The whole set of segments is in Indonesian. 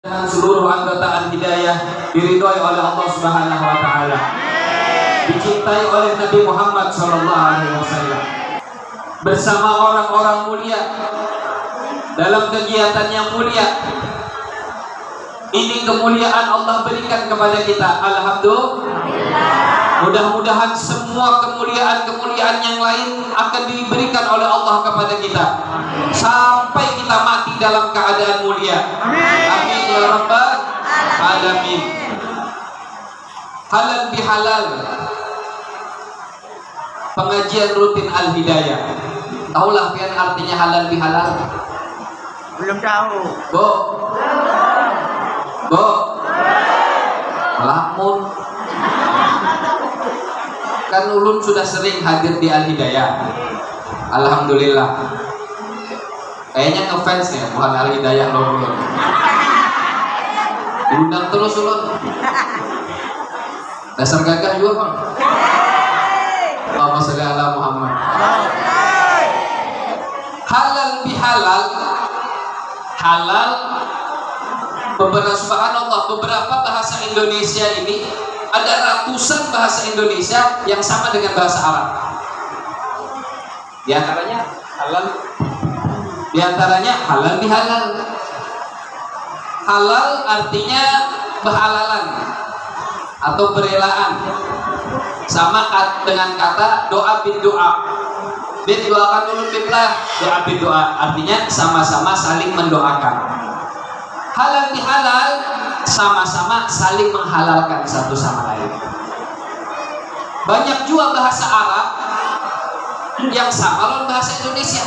dengan seluruh anggota Al-Hidayah diridhoi oleh Allah Subhanahu wa taala, dicintai oleh Nabi Muhammad sallallahu alaihi wasallam, bersama orang-orang mulia dalam kegiatan yang mulia. Ini kemuliaan Allah berikan kepada kita. Alhamdulillah. Mudah-mudahan semua kemuliaan-kemuliaan yang lain akan diberikan oleh Allah kepada kita sampai kita mati dalam keadaan mulia. Amin ya rabbal alamin. Halal bihalal, pengajian rutin Al-Hidayah. Tahulah pian artinya halal bihalal? Belum tahu. Bo, lamun kan ulun sudah sering hadir di Al-Hidayah. Alhamdulillah. Kayaknya ngefans ya, bukan Al-Hidayah loh ulun. Diundang terus ulun. Dasar gagah juga bang. Allahumma sholli ala Muhammad. Halal bihalal, halal. Subhanallah, beberapa bahasa Indonesia ini ada ratusan bahasa Indonesia yang sama dengan bahasa Arab. Di antaranya halal bihalal. Halal artinya berhalalan atau berelaan, sama dengan kata doa bin doa. Doakan dulu billah, doa bin doa, artinya sama-sama saling mendoakan. Halal bihalal sama-sama saling menghalalkan satu sama lain. Banyak juga bahasa Arab yang sama dengan bahasa Indonesia.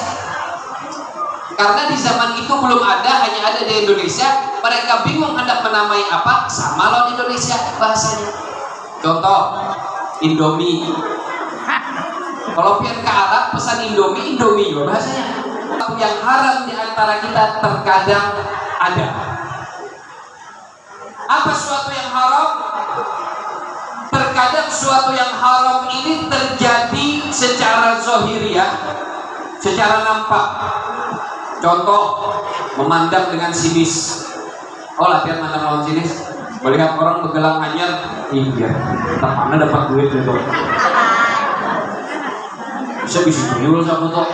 Karena di zaman itu belum ada, hanya ada di Indonesia. Mereka bingung hendak menamai apa, sama lawan Indonesia bahasanya. Contoh, Indomie. Kalau pian ke Arab pesan Indomie juga bahasanya. Yang haram di antara kita terkadang ada. Apa suatu yang haram? Terkadang suatu yang haram ini terjadi secara zahiriyah, secara nampak. Contoh, memandang dengan sinis. Oh, latihan mandang lawan sinis. Melihat orang bergelang anyar, iya, tak mana dapat duit itu. Bisa nyuruh sama tuh.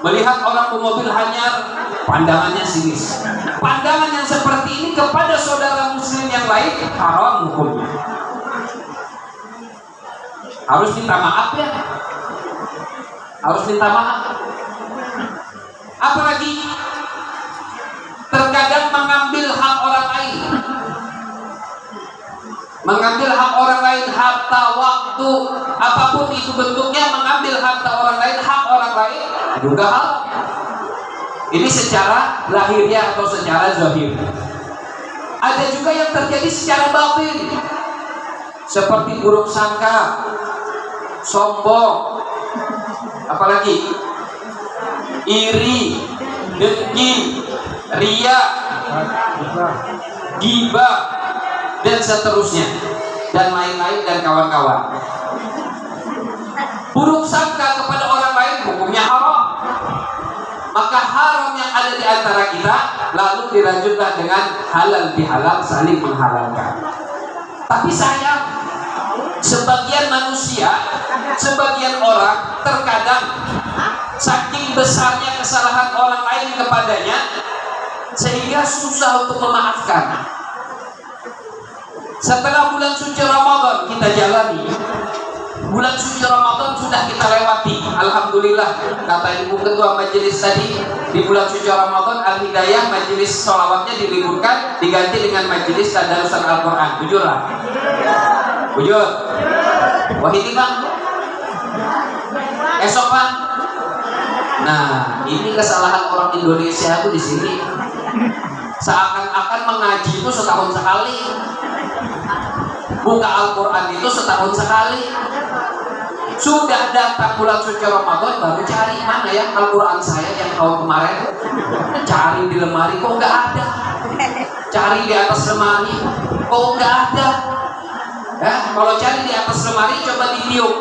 Melihat orang bermobil hanyar, pandangannya sinis. Pandangan yang seperti ini kepada saudara muslim yang lain haram hukumnya. Harus minta maaf ya. Harus minta maaf. Apalagi terkadang mengambil hak orang lain. Mengambil hak orang lain, harta, waktu, apapun itu bentuknya, mengambil harta orang lain, hak orang lain juga hal. Ini secara lahiriah atau secara zahir. Ada juga yang terjadi secara batin, seperti buruk sangka, sombong, apalagi iri, dengki, riya, ghibah, dan seterusnya, dan lain-lain dan kawan-kawan. Buruk sangka kepada orang lain hukumnya haram. Maka haram yang ada di antara kita lalu dilanjutkan dengan halal bihalal, saling menghalalkan. Tapi sayang, sebagian manusia, sebagian orang terkadang saking besarnya kesalahan orang lain kepadanya sehingga susah untuk memaafkan. Setelah bulan suci Ramadan kita jalani, bulan suci Ramadan sudah kita lewati. Alhamdulillah, kata Ibu Ketua Majelis tadi, di bulan suci Ramadan Al-Hidayah majelis sholawatnya diliburkan, diganti dengan majelis tadarusan Al-Quran. Jujur lah. Jujur. Wah ini bang, esok bang. Nah, ini kesalahan orang Indonesia itu di sini. Seakan-akan mengaji itu setahun sekali. Buka Al-Quran itu setahun sekali. Sudah datang bulan suci Ramadan baru cari mana ya Al-Quran saya yang tahun kemarin. Cari di lemari kok nggak ada. Cari di atas lemari kok nggak ada. Ya, kalau cari di atas lemari coba ditiup.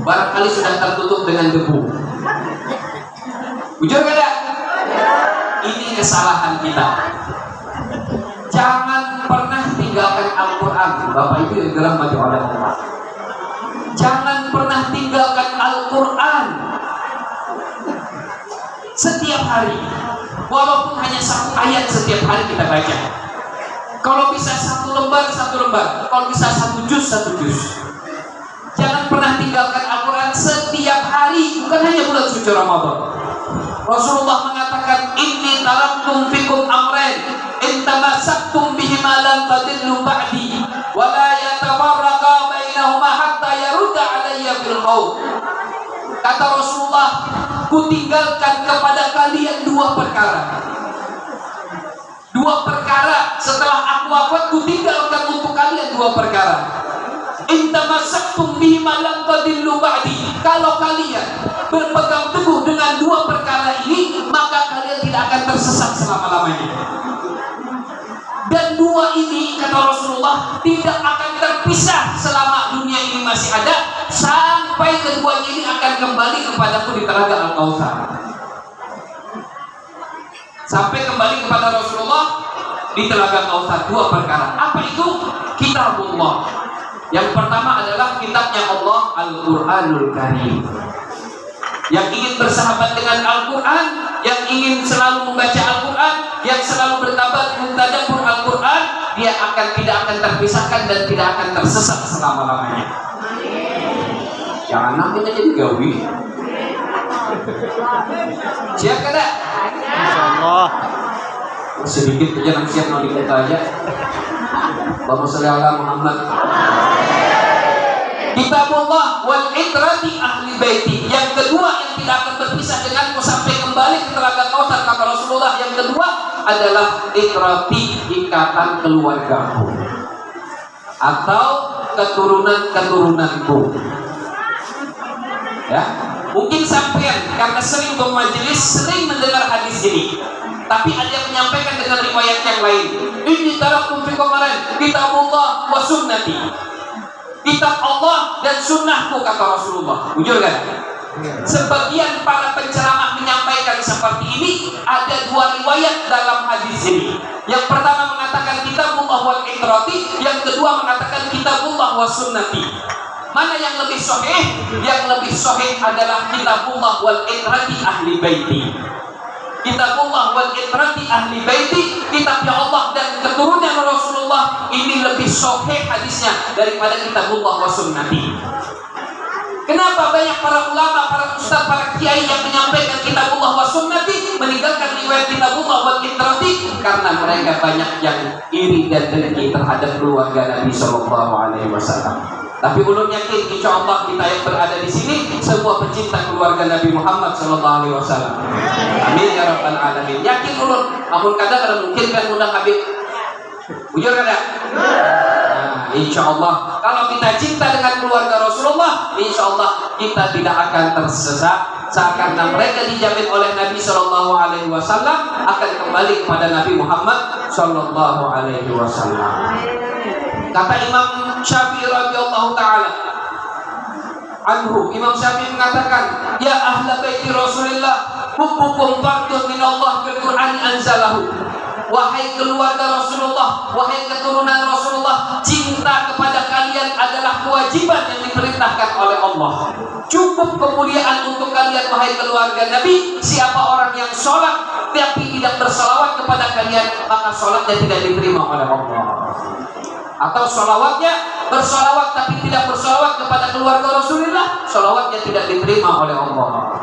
Barangkali sudah tertutup dengan debu. Jujur nggak ada? ini kesalahan kita. Jangan pernah tinggalkan Al-Quran, Bapak Ibu yang dirahmati oleh Allah. Jangan pernah tinggalkan Al-Quran setiap hari, walaupun hanya satu ayat setiap hari kita baca. Kalau bisa satu lembar, kalau bisa satu juz. Jangan pernah tinggalkan Al-Quran setiap hari, bukan hanya bulan suci Ramadan. Rasulullah mengatakan, inni taraktum fikum amrain in tamassaktum bihima lam tadillu ba'di wa la yatafarraqa bainahuma hatta yarudda alayya fil qaum. Kata Rasulullah, kutinggalkan kepada kalian dua perkara. Dua perkara setelah aku wafat, kutinggalkan untuk kalian dua perkara. In tamassaktum bihima lam tadillu ba'di. Kalau kalian berpegang teguh dengan dua perkara ini, maka kalian tidak akan tersesat selama-lamanya. Dan dua ini, kata Rasulullah, tidak akan terpisah selama dunia ini masih ada, sampai keduanya ini akan kembali kepadaku di telaga Al-Kautsar. Sampai kembali kepada Rasulullah di telaga Kautsar. Dua perkara. Apa itu? Kitabullah. Yang pertama adalah kitabnya Allah, Al-Quranul Karim. Yang ingin bersahabat dengan Al-Quran, yang ingin selalu membaca Al-Quran, yang selalu bertadabbur Al-Quran, dia tidak akan terpisahkan dan tidak akan tersesat selama-lamanya. Jangan namanya jadi gawi. Siap kada? Insyaallah. Sedikit aja yang siap nanti kita aja. Allahumma sholli ala Muhammad. Kitabullah wal itrati ahli baiti. Yang kedua yang tidak akan berpisah denganku sampai kembali ke telaga Kautsar, kata Rasulullah. Yang kedua adalah itrati, ikatan keluargaku atau keturunan-keturunanku. Ya, mungkin sampean karena sering bermajelis, sering mendengar hadis ini, tapi ada yang menyampaikan dengan riwayat yang lain. Ini taraktum fikum kitabullah wa sunnati. Kitab Allah dan sunnahku, kata Rasulullah. Jujur kan? Sebagian para penceramah menyampaikan seperti ini. Ada dua riwayat dalam hadis ini. Yang pertama mengatakan kitabullah wal itrati, yang kedua mengatakan kitabullah wa sunnati. Mana yang lebih sahih? Yang lebih sahih adalah kitabullah wal itrati ahli baiti. Kitabullah wal itrati ahli baiti, kitabnya Allah dan keturunan Rasulullah, ini lebih sahih hadisnya daripada kitabullah wa sunnati. Kenapa banyak para ulama, para ustaz, para kiai yang menyampaikan kitabullah wa sunnati, meninggalkan riwayat kitabullah wal itrati? Karena mereka banyak yang iri dan dengki terhadap keluarga Nabi Shallallahu Alaihi Wasallam. Tapi ulun yakin, insya Allah kita yang berada di sini semua pencinta keluarga Nabi Muhammad Sallallahu Alaihi Wasallam. Amin ya rabbal alamin. Yakin ulun, namun kadang mungkin kan undang Habib. Bujur kada? Nah, insya Allah kalau kita cinta dengan keluarga Rasulullah, insya Allah kita tidak akan tersesat. Karena mereka dijamin oleh Nabi Sallallahu Alaihi Wasallam akan kembali kepada Nabi Muhammad Sallallahu Alaihi Wasallam. Kata Imam Syafi'i radhiyallahu taala anhu, Imam Syafi'i mengatakan, ya ahla baiti Rasulillah, hubbukum fardun min Allah fil Qur'an anzalahu. Wahai keluarga Rasulullah, wahai keturunan Rasulullah, cinta kepada kalian adalah kewajiban yang diperintahkan oleh Allah. Cukup kemuliaan untuk kalian wahai keluarga Nabi, siapa orang yang sholat tapi tidak bersalawat kepada kalian, maka sholatnya tidak diterima oleh Allah. Atau sholawatnya bersolawat tapi tidak bersolawat kepada keluarga Rasulullah, sholawatnya tidak diterima oleh Allah.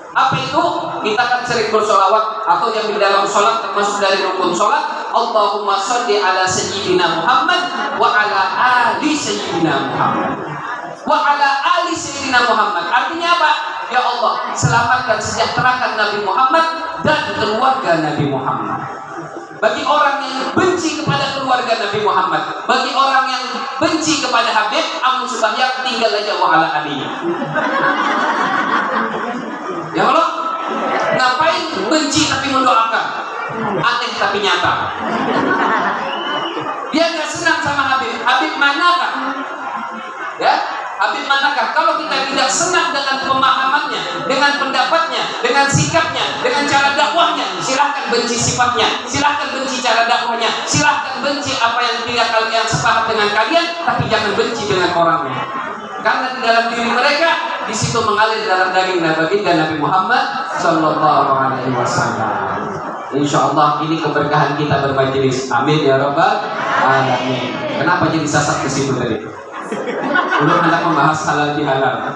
Apa itu? Kita kan sering bersolawat atau yang di dalam sholat termasuk dari rukun sholat, Allahumma sholli ala sayyidina Muhammad wa ala ali sayyidina Muhammad wa ala ali sayyidina Muhammad. Artinya apa? Ya Allah, selamatkan, sejahterakan Nabi Muhammad dan keluarga Nabi Muhammad. Bagi orang yang benci kepada keluarga Nabi Muhammad, bagi orang yang benci kepada Habib, amun sembahyang tinggal aja wa ala ali. Ya Allah, ngapain benci tapi mendoakan? Aneh tapi nyata. Dia nggak senang sama Habib. Habib mana kan? Ya, Habib manakah? Kalau kita tidak senang dengan pemahamannya, dengan pendapatnya, dengan sikapnya, dengan cara dakwahnya, silahkan benci sifatnya, silahkan benci cara dakwahnya, silahkan benci apa yang tidak kalian sepakat dengan kalian, tapi jangan benci dengan orangnya. Karena di dalam diri mereka di situ mengalir darah daging dan baginda Nabi Muhammad Sallallahu Alaihi Wasallam. Insya Allah ini keberkahan kita bermajelis. Amin ya Rabbal Alamin. Kenapa jadi sasar ke situ tadi? Belum hendak membahas halal bihalal.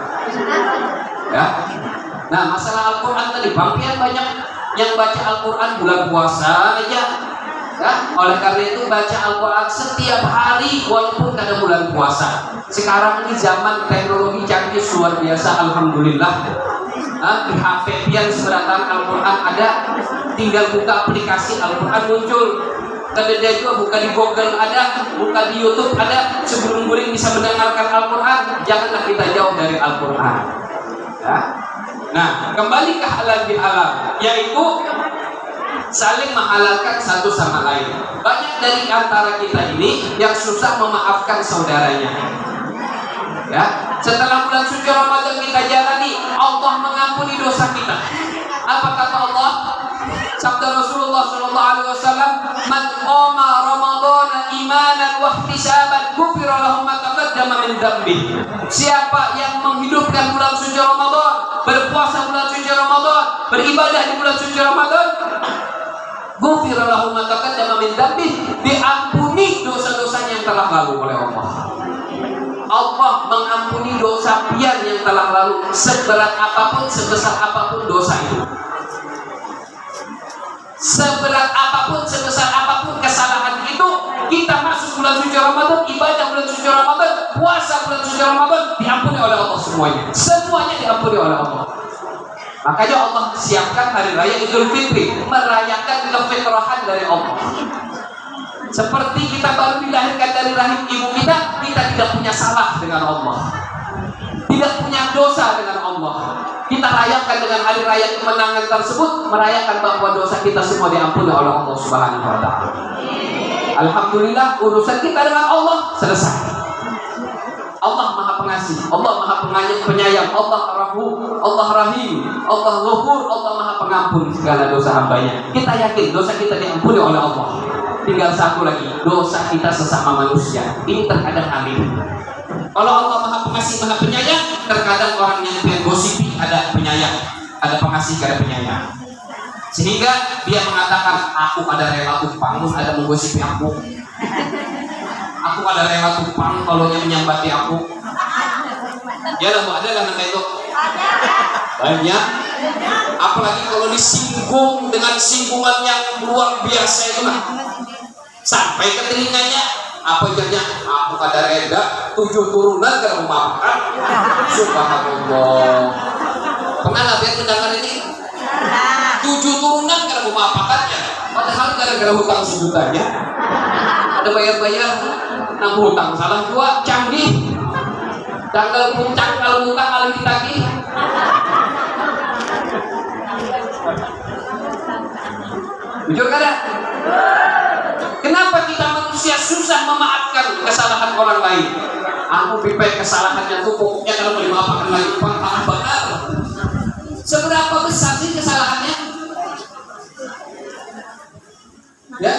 Ya. Nah, masalah Al-Quran tadi, bangkian banyak yang baca Al-Quran bulan puasa aja. Ya, oleh karena itu baca Al-Quran setiap hari walaupun kada bulan puasa. Sekarang ini zaman teknologi canggih luar biasa, alhamdulillah. Di HP pian seberatan Al-Quran ada, tinggal buka aplikasi Al-Quran muncul. Kededa juga buka di Google ada, buka di YouTube ada. Sebelum guring bisa mendengarkan Al-Quran, janganlah kita jauh dari Al-Quran. Ya. Nah, kembali ke halal bihalal, yaitu saling menghalalkan satu sama lain. Banyak dari antara kita ini yang susah memaafkan saudaranya. Ya, setelah bulan suci Ramadan kita jalani, Allah mengampuni dosa kita. Apa kata Allah? Sabda Rasulullah sallallahu alaihi wasallam, "Man qama Ramadan imanan wa ihtisaban, ghufira lahu ma taqaddama min dzambi." Siapa yang menghidupkan bulan suci Ramadan, berpuasa bulan suci Ramadan, beribadah di bulan suci Ramadan, ghufira lahu ma taqaddama min dzambi, diampuni dosa-dosanya yang telah lalu oleh Allah. Allah mengampuni dosa pian yang telah lalu, seberat apapun, sebesar apapun dosa itu. Seberat apapun, sebesar apapun kesalahan itu, kita masuk bulan suci Ramadan, ibadah bulan suci Ramadan, puasa bulan suci Ramadan, diampuni oleh Allah semuanya. Semuanya diampuni oleh Allah. Makanya Allah siapkan hari raya Idul Fitri, merayakan kefitrahan dari Allah. Seperti kita baru dilahirkan dari rahim ibu kita, kita tidak punya salah dengan Allah, tidak punya dosa dengan Allah. Kita rayakan dengan hari raya kemenangan tersebut, merayakan bahwa dosa kita semua diampuni oleh Allah Subhanahu wa Ta'ala. Alhamdulillah, urusan kita dengan Allah selesai. Allah Maha Pengasih, Allah Maha Penyayang, Allah Rahum, Allah Rahim, Allah Ghafur, Allah Maha Pengampun segala dosa hambanya. Kita yakin dosa kita diampuni oleh Allah. Tinggal satu lagi, dosa kita sesama manusia. Ini terkadang aneh. Kalau Allah Maha Pengasih, Maha Penyayang, terkadang orang yang gosipi ada penyayang, ada pengasih, ada penyayang. Sehingga dia mengatakan, aku ada rela tumpang, ada menggosipi aku. Aku ada rela tumpang kalau yang menyambati aku. Ya lah, ada lah namanya itu. Banyak. Apalagi kalau disinggung dengan singgungan yang luar biasa itu lah. Sampai ke telinganya, apa jadinya? Aku kada reda 7 turunan kada memaafkan. Subhanallah. Pernah nggak lihat mendengar ini? 7 turunan kada memaafkannya. Padahal gara-gara hutang sejutanya. Ada bayar-bayar, nang hutang salah juga, canggih. Tanggal puncak kalau hutang kalau ditagih. Jujur kada? Kenapa kita manusia susah memaafkan kesalahan orang lain? Aku pipai kesalahannya tuh pokoknya kalau boleh maafkan lagi benar. Seberapa besar sih kesalahannya? Ya,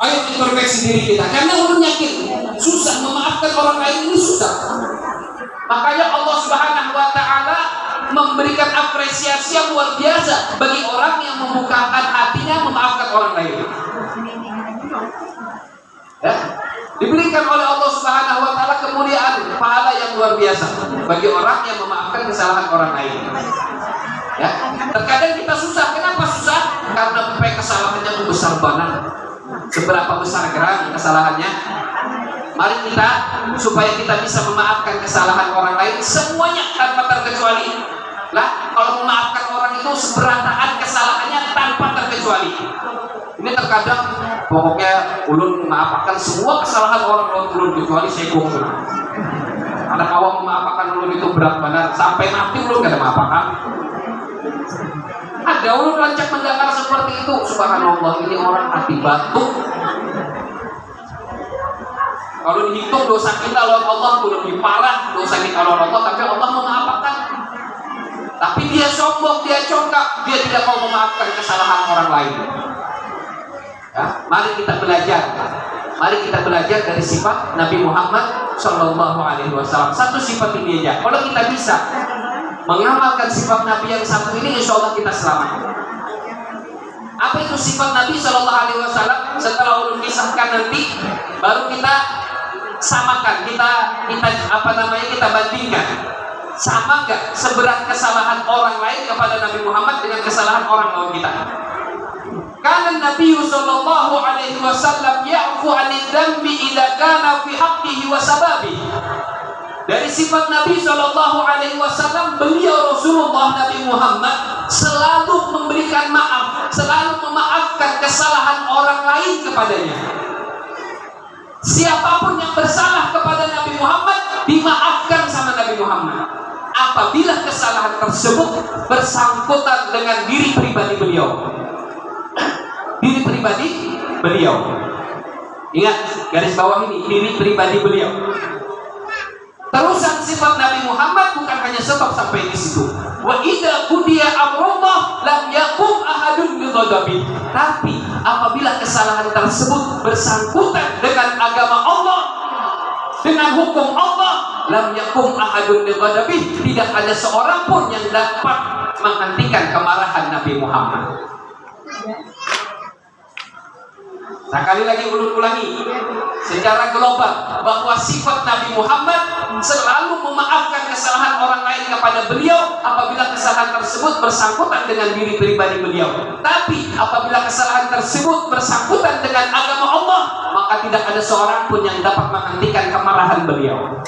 ayo introspeksi diri kita. Karena ulun yakin susah memaafkan orang lain ini susah. Makanya Allah Subhanahu wa Ta'ala memberikan apresiasi yang luar biasa bagi orang yang membukakan hatinya memaafkan orang lain. Ya, diberikan oleh Allah Subhanahu wa Ta'ala kemuliaan, pahala yang luar biasa bagi orang yang memaafkan kesalahan orang lain. Ya, terkadang kita susah. Kenapa susah? Karena kesalahannya itu besar banget. Seberapa besar gerang kesalahannya? Mari kita, supaya kita bisa memaafkan kesalahan orang lain semuanya tanpa terkecuali. Lah, kalau memaafkan orang itu seberataan kesalahannya tanpa terkecuali. Ini terkadang pokoknya ulun memaafkan semua kesalahan orang ulun kecuali sekong. Anak awam memaafkan ulun itu berat benar, sampai mati ulun gak ada maafkan. Ada ulun rancak mendengar seperti itu. Subhanallah, ini orang hati batu. Kalau dihitung dosa kita lawan Allah itu lebih parah dosa kita lawan Allah, tapi Allah memaafkan. Tapi dia sombong, dia congkak, dia tidak mau memaafkan kesalahan orang lain. Ya, mari kita belajar. Mari kita belajar dari sifat Nabi Muhammad Shallallahu Alaihi Wasallam. Satu sifat ini aja. Kalau kita bisa mengamalkan sifat Nabi yang satu ini, insya Allah kita selamat. Apa itu sifat Nabi Shallallahu Alaihi Wasallam? Setelah ulun kisahkan nanti, baru kita samakan, kita kita bandingkan. Sama nggak seberat kesalahan orang lain kepada Nabi Muhammad dengan kesalahan orang lawan kita? Karena Nabi Sallallahu Alaihi Wasallam ya'fu 'anid dambi idza kana fi haqqihi wa sababi. Dari sifat Nabi Sallallahu Alaihi Wasallam, beliau Rasulullah Nabi Muhammad selalu memberikan maaf, selalu memaafkan kesalahan orang lain kepadanya. Siapapun yang bersalah kepada Nabi Muhammad dimaafkan sama Nabi Muhammad, apabila kesalahan tersebut bersangkutan dengan diri pribadi beliau. Diri pribadi beliau. Ingat, garis bawah ini, diri pribadi beliau. Terusan sifat Nabi Muhammad bukan hanya stop sampai di situ. Wa idza qudiya amrullah lam yaqum ahadun bi ghadabi. Tapi apabila kesalahan tersebut bersangkutan dengan agama Allah, dengan hukum Allah, lam yakum ahadun bi ghadabi, tidak ada seorang pun yang dapat menghentikan kemarahan Nabi Muhammad. Sekali lagi ulangi secara global bahwa sifat Nabi Muhammad selalu memaafkan kesalahan orang lain kepada beliau apabila kesalahan tersebut bersangkutan dengan diri pribadi beliau. Tapi apabila kesalahan tersebut bersangkutan dengan agama Allah, maka tidak ada seorang pun yang dapat menghentikan kemarahan beliau.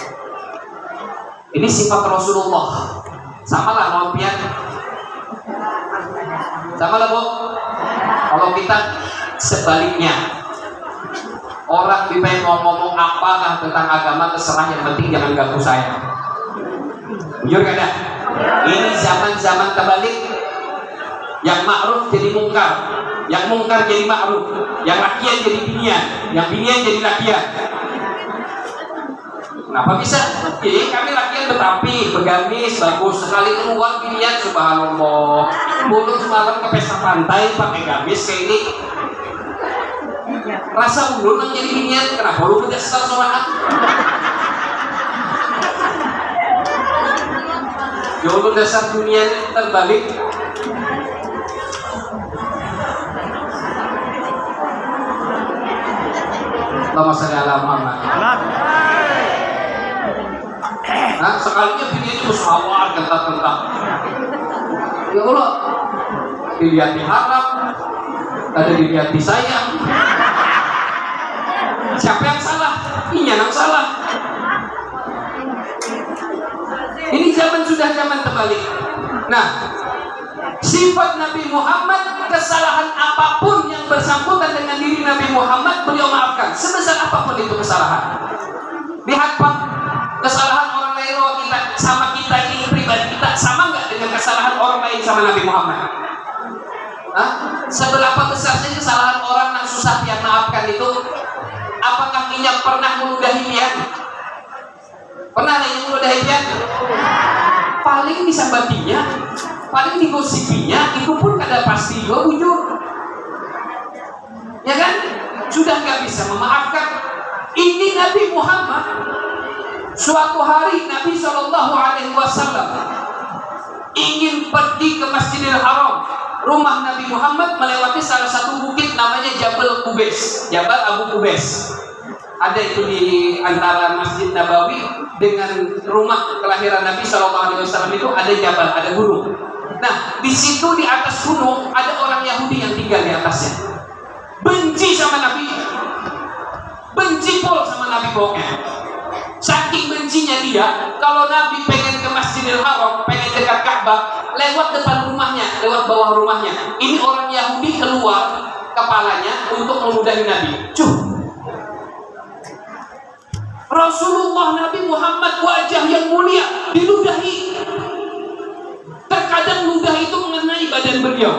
Ini sifat Rasulullah. Samalah rompian. Samalah Bu. Kalau kita sebaliknya, orang pengen ngomong apa tentang agama terserah, yang penting jangan ganggu saya. Jujur kada? Ini zaman-zaman terbalik. Yang ma'ruf jadi mungkar, yang mungkar jadi ma'ruf, yang lakian jadi binian, yang binian jadi lakian. Kenapa bisa? Jadi kami lakian betapi, begamis, bagus sekali, keluar binian, subhanallah. Mulut semalam ke pesta pantai pakai gamis kayak ini. Rasa ulun yang jadi binian, kenapa lu tidak setel sorangan? Ya ulun dasar dunia terbalik. Allahumma shalli ala Muhammad. Nah, sekalinya binian itu musawar, kentak-kentak. Ya Allah, dilihat diharap, ada dilihat disayang. Siapa yang salah? Ini yang salah. Ini zaman sudah zaman terbalik. Nah, sifat Nabi Muhammad, kesalahan apapun yang bersangkutan dengan diri Nabi Muhammad, beliau maafkan. Sebesar apapun itu kesalahan. Lihat Pak, kesalahan orang lain kita sama kita ini pribadi kita sama nggak dengan kesalahan orang lain sama Nabi Muhammad? Hah? Seberapa besar sih kesalahan orang yang susah dia maafkan itu? Apakah minyak pernah meludahi pian? Pernah yang meludahi pian? Paling disambatinya, paling digosipinya, itu pun kada pasti juga bujur. Ya kan? Sudah nggak bisa memaafkan. Ini Nabi Muhammad. Suatu hari Nabi Shallallahu Alaihi Wasallam ingin pergi ke Masjidil Haram, rumah Nabi Muhammad, melewati salah satu bukit namanya Jabal Qubais, Jabal Abu Qubais. Ada itu di antara Masjid Nabawi dengan rumah kelahiran Nabi Shallallahu Alaihi Wasallam itu ada jabal, ada gunung. Nah, di situ di atas gunung ada orang Yahudi yang tinggal di atasnya. Benci sama Nabi, benci pol sama Nabi pokoknya. Saking bencinya dia, kalau Nabi pengen ke Masjidil Haram, pengen dekat Ka'bah, lewat depan rumahnya, lewat bawah rumahnya. Ini orang Yahudi keluar kepalanya untuk meludahi Nabi. Rasulullah Nabi Muhammad, wajah yang mulia, diludahi. Terkadang ludah itu mengenai badan beliau,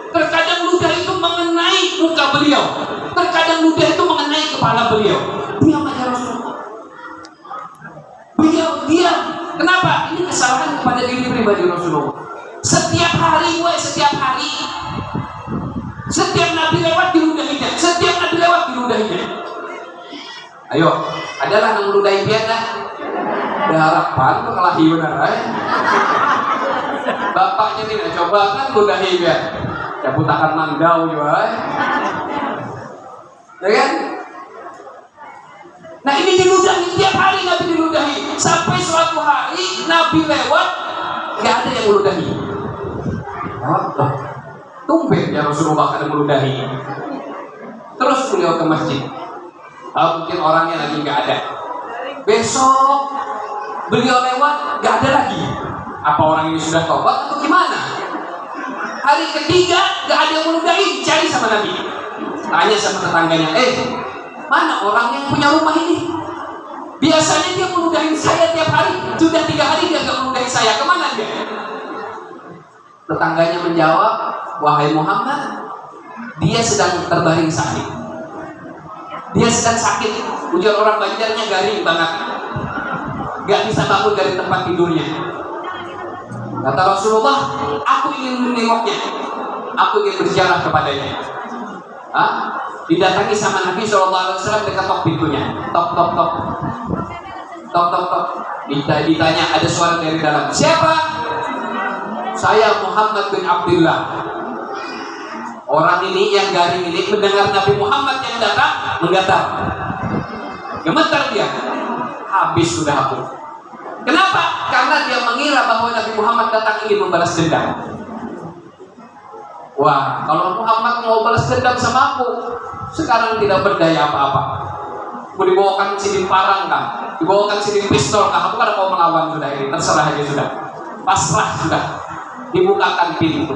terkadang ludah itu mengenai muka beliau, terkadang ludah itu mengenai kepala beliau. Diam aja Rasulullah. pribadi Rasulullah. Setiap hari, setiap Nabi lewat diludahinya, setiap Nabi lewat diludahinya. Ayo, adalah yang meludahi dia dah. Ada harapan tuh kelahi benar. Bapaknya nih, coba kan ludahi dia. Ya putakan mandau juga. Ya kan? Nah ini diludahi tiap hari, Nabi diludahi. Sampai suatu hari Nabi lewat, nggak ada yang meludahi. Oh, tumben ya Rasulullah kada meludahi. Terus beliau ke masjid. Mungkin orangnya lagi nggak ada. Besok beliau lewat, nggak ada lagi. Apa orang ini sudah tobat atau gimana? Hari ketiga nggak ada yang meludahi, cari sama Nabi. Tanya sama tetangganya, mana orang yang punya rumah ini? Biasanya dia meludahi saya tiap hari. Sudah 3 hari dia nggak meludahi saya. Kemana dia? Tetangganya menjawab, wahai Muhammad, dia sedang terbaring sakit. Dia sedang sakit. Ujar orang Banjarnya garing banget, gak bisa bangun dari tempat tidurnya. Kata Rasulullah, aku ingin menengoknya, aku ingin berziarah kepadanya. Didatangi sama Nabi SAW dekat tok pintunya. Tok. Ditanya, ada suara dari dalam. Siapa? Saya Muhammad bin Abdullah. Orang ini yang garing ini mendengar Nabi Muhammad yang datang, menggetar. Gemetar dia. Habis sudah aku. Kenapa? Karena dia mengira bahwa Nabi Muhammad datang ingin membalas dendam. Wah, kalau Muhammad mau balas dendam sama aku, sekarang tidak berdaya apa-apa. Mau dibawakan sidin parang kah? Dibawakan sidin pistol kah? Aku kan mau melawan sudah ini. Terserah aja sudah. Pasrah sudah. Dibukakan pintu.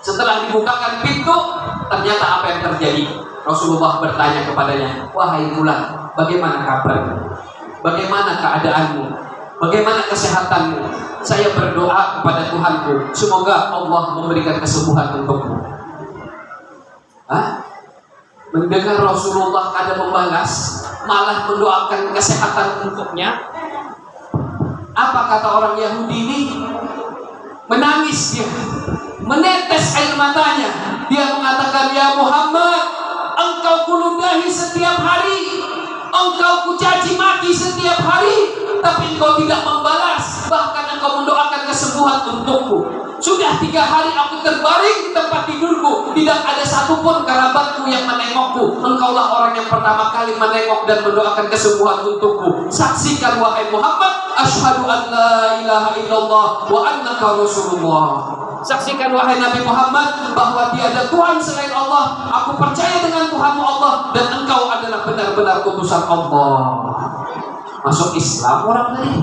Setelah dibukakan pintu, ternyata apa yang terjadi? Rasulullah bertanya kepadanya, wahai Fulan, bagaimana kabarmu? Bagaimana keadaanmu? Bagaimana kesehatanmu? Saya berdoa kepada Tuhanku, semoga Allah memberikan kesembuhan untukmu. Mendengar Rasulullah ada membalas, malah mendoakan kesehatan untuknya. Apa kata orang Yahudi ini? Menangis dia, menetes air matanya. Dia mengatakan, ya Muhammad, engkau kuludahi setiap hari, engkau kucaci maki setiap hari, tapi engkau tidak membalas, bahkan engkau mendoakan kesembuhan untukku. Sudah 3 hari aku terbaring di tempat tidurku, tidak ada satupun kerabatku yang menengokku. Engkaulah orang yang pertama kali menengok dan mendoakan kesembuhan untukku. Saksikan wahai Muhammad, asyhadu an la ilaha illallah wa annaka rasulullah. Saksikan wahai Nabi Muhammad bahwa tiada Tuhan selain Allah. Aku percaya dengan Tuhanmu Allah dan engkau adalah benar-benar utusan Allah. Masuk Islam orang tadi.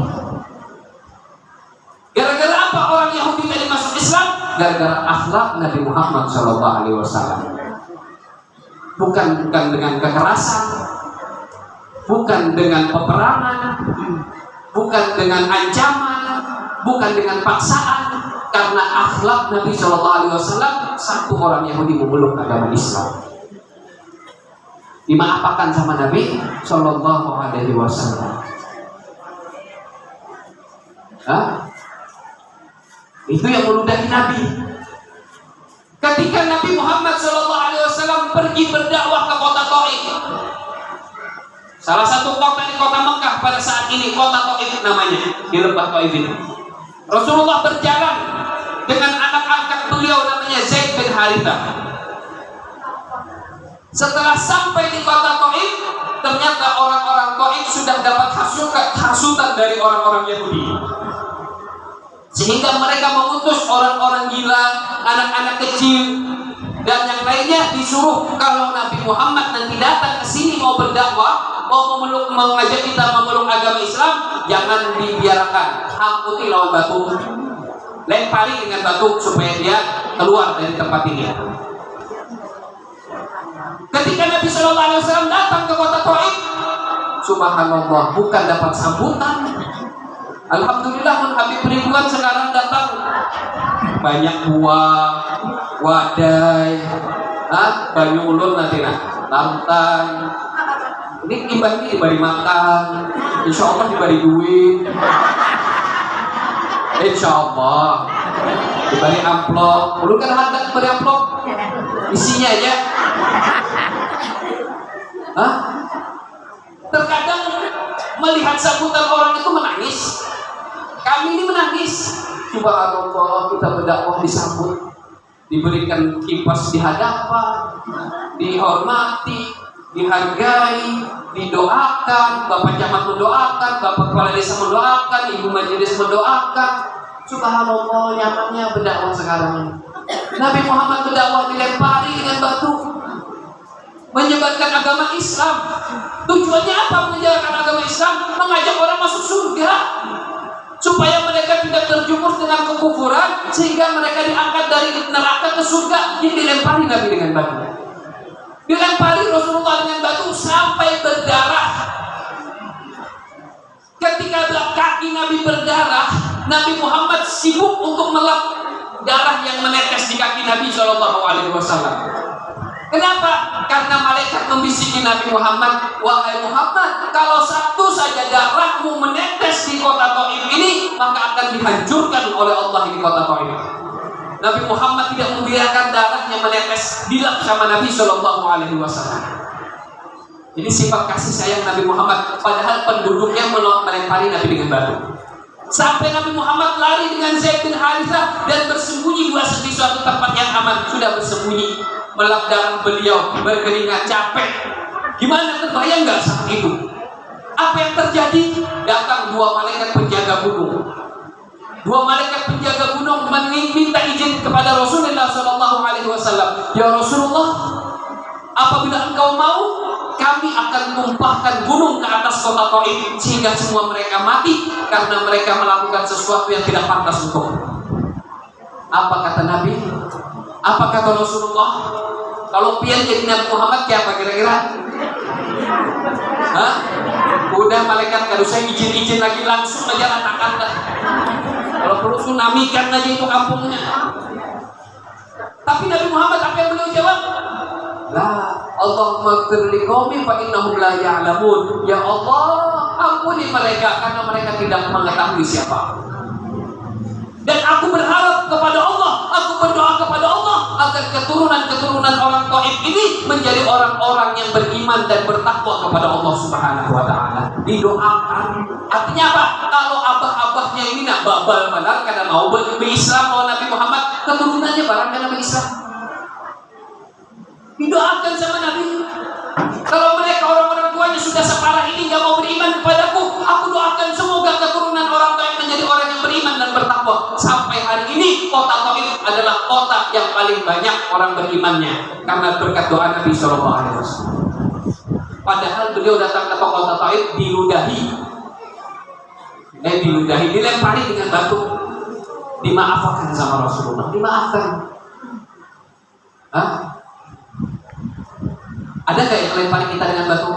Gara-gara apa orang Yahudi tadi masuk Islam? Gara-gara akhlak Nabi Muhammad SAW. Bukan dengan kekerasan, bukan dengan peperangan, bukan dengan ancaman, bukan dengan paksaan. Karena akhlak Nabi SAW, satu orang Yahudi memeluk agama Islam, dimaafkan sama Nabi SAW. Itu yang meludahi Nabi. Ketika Nabi Muhammad SAW pergi berdakwah ke kota Taif, salah satu kota di kota Mekah pada saat ini, kota Taif namanya, di lembah Taif ini. Rasulullah berjalan dengan anak angkat beliau namanya Zaid bin Harithah. Setelah sampai di kota Taif, ternyata orang-orang Taif sudah dapat hasutan dari orang-orang Yahudi, sehingga mereka mengutus orang-orang gila, anak-anak kecil, dan yang lainnya disuruh kalau Nabi Muhammad nanti datang ke sini mau berdakwah, mau mengajak kita memeluk agama Islam, jangan dibiarkan, hamputi lawan batu, lempari dengan batu supaya dia keluar dari tempat ini. Ketika Nabi SAW datang ke kota Taif, subhanallah, bukan dapat sambutan. Alhamdulillah, Habib ribuan sekarang datang, banyak buah, wadai, banyu ulun nanti lantan. Ini imbah ini diberi makan, insya Allah diberi duit. Insya Allah diberi amplop. Dulu kan ada diberi amplop, isinya aja. Hah? Terkadang melihat sambutan orang itu menangis. Kami ini menangis. Subhanallah, kita berdakwah disambut, diberikan kipas di hadapan, dihormati, dihargai, didoakan, Bapak Camat mendoakan, Bapak Kepala Desa mendoakan, Ibu Majelis mendoakan. Subhanallah, nyamannya berdakwah sekarang ini. Nabi Muhammad berdakwah dilempari dengan batu, menyebarkan agama Islam. Tujuannya apa menyebarkan agama Islam? Mengajak orang masuk surga, supaya mereka tidak terjumus dengan kekufuran, sehingga mereka diangkat dari neraka ke surga. Yang dilempari Nabi dengan batu, dilempari Rasulullah dengan batu sampai berdarah. Ketika kaki Nabi berdarah, Nabi Muhammad sibuk untuk melap darah yang menetes di kaki Nabi SAW. Kenapa? Karena malaikat membisiki Nabi Muhammad, wahai Muhammad, kalau satu saja darahmu menetes di kota Taif ini, maka akan dihancurkan oleh Allah di kota Taif. Nabi Muhammad tidak membiarkan darahnya menetes, dilap sama Nabi SAW. Ini sifat kasih sayang Nabi Muhammad, padahal penduduknya melempari Nabi dengan batu. Sampai Nabi Muhammad lari dengan Zaid bin Harithah dan bersembunyi di suatu tempat yang aman. Sudah bersembunyi, melap darah beliau, berkeringat, capek. Gimana, terbayang nggak saat itu? Apa yang terjadi? Datang dua malaikat penjaga gunung. Dua malaikat penjaga gunung meminta izin kepada Rasulullah SAW. Ya Rasulullah, apabila engkau mau, kami akan tumpahkan gunung ke atas kota Taif sehingga semua mereka mati karena mereka melakukan sesuatu yang tidak pantas untuk. Apa kata Nabi? Apa kata Rasulullah? Kalau pian jadi Nabi Muhammad siapa kira-kira? Hah? Udah malaikat kalau saya izin lagi langsung aja ratakan dah. Kalau perlu tsunamikan aja itu kampungnya. Tapi Nabi Muhammad apa yang beliau jawab? La, Allahumma ighfir liqaumi fa innahum la ya'lamun. Ya Allah, ampuni mereka karena mereka tidak mengetahui siapa. Dan aku berharap kepada Allah, aku berdoa kepada Allah agar keturunan-keturunan orang Taif ini menjadi orang-orang yang beriman dan bertakwa kepada Allah Subhanahu wa taala. Didoakan. Artinya apa? Kalau abah-abahnya ini nak babal benar karena mau berislam mau Nabi Muhammad, keturunannya barang karena berislam. Didoakan sama Nabi. Kalau mereka orang-orang tuanya sudah separah ini gak mau beriman kepadaku, aku doakan semoga keturunan orang Taif menjadi orang yang beriman dan bertakwa. Sampai hari ini kota Taif adalah kota yang paling banyak orang berimannya karena berkat doa Nabi SAW. Padahal beliau datang ke kota Taif diludahi, dilempari dengan batu, dimaafkan sama Rasulullah, dimaafkan. Hah? Ada nggak yang melempari kita dengan batu?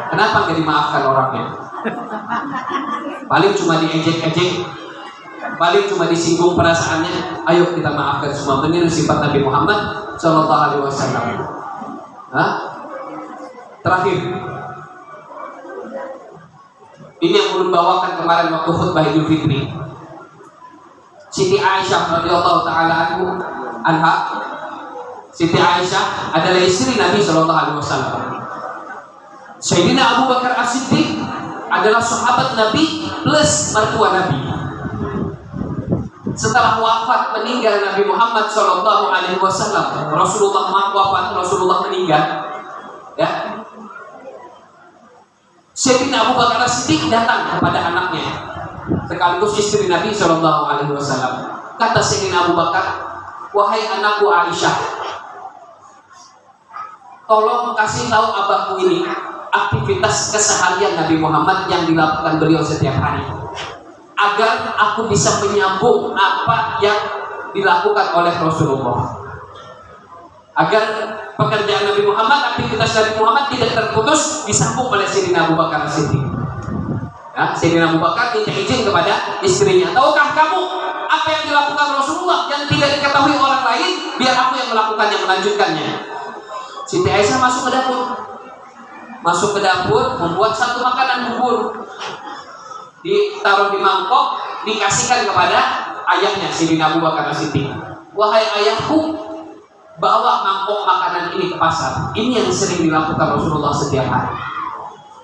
Kenapa nggak dimaafkan orangnya? Paling cuma diejek-ejek, paling cuma disinggung perasaannya. Ayo kita maafkan semua. Meniru sifat Nabi Muhammad SAW. Hah? Terakhir, ini yang belum bawakan kemarin waktu khutbah Idul Fitri. Siti Aisyah radhiyallahu taala anha. Siti Aisyah adalah istri Nabi SAW. Sayyidina Abu Bakar As-Siddiq adalah sahabat Nabi plus mertua Nabi. Setelah wafat meninggal Nabi Muhammad SAW, Rasulullah wafat, Rasulullah meninggal. Ya. Sayyidina Abu Bakar As-Siddiq datang kepada anaknya, sekaligus istri Nabi SAW. Kata Sayyidina Abu Bakar, wahai anakku Aisyah, tolong kasih tahu abahku ini aktivitas keseharian Nabi Muhammad yang dilakukan beliau setiap hari, agar aku bisa menyambung apa yang dilakukan oleh Rasulullah, agar pekerjaan Nabi Muhammad, aktivitas Nabi Muhammad tidak terputus, disambung oleh Sayyidina Abu Bakar Siddiq. Ya, Sayyidina Abu Bakar minta izin kepada istrinya, tahukah kamu apa yang dilakukan Rasulullah yang tidak diketahui orang lain? Biar aku yang melakukannya, melanjutkannya. Siti Aisyah masuk ke dapur, membuat satu makanan bubur, ditaruh di mangkok, dikasihkan kepada ayahnya Sayyidina Abu Bakar As-Siddiq. Wahai ayahku, bawa mangkok makanan ini ke pasar. Ini yang sering dilakukan Rasulullah setiap hari.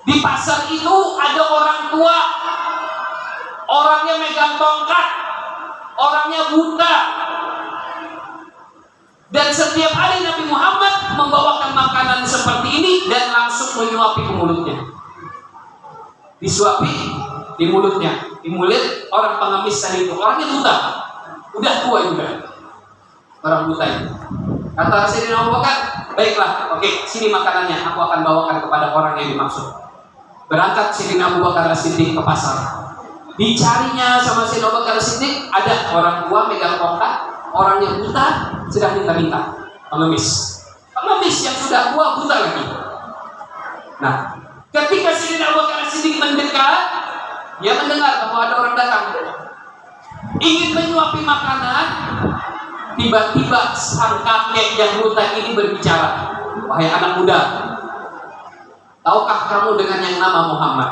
Di pasar itu ada orang tua, orangnya megang tongkat, orangnya buta. Dan setiap hari Nabi Muhammad membawakan makanan seperti ini dan langsung menyuapi ke mulutnya. Disuapi di mulutnya, di mulut orang pengemis tadi itu. Orangnya buta, udah tua juga. Orang buta itu. Kata Sayyidina Abu Bakar, baiklah, oke, sini makanannya, aku akan bawakan kepada orang yang dimaksud. Berangkat Sayyidina Abu Bakar As-Siddiq ke pasar. Dicarinya sama Sayyidina Abu Bakar As-Siddiq, ada orang tua megang tongkat, orangnya buta, sedang minta-minta, pengemis yang sudah tua, buta lagi. Nah, ketika Sayyidina Abu Bakar As-Siddiq mendekat, dia mendengar bahwa ada orang datang, ingin menyuapi makanan. Tiba-tiba sang kakek yang buta ini berbicara, wahai anak muda, tahukah kamu dengan yang nama Muhammad?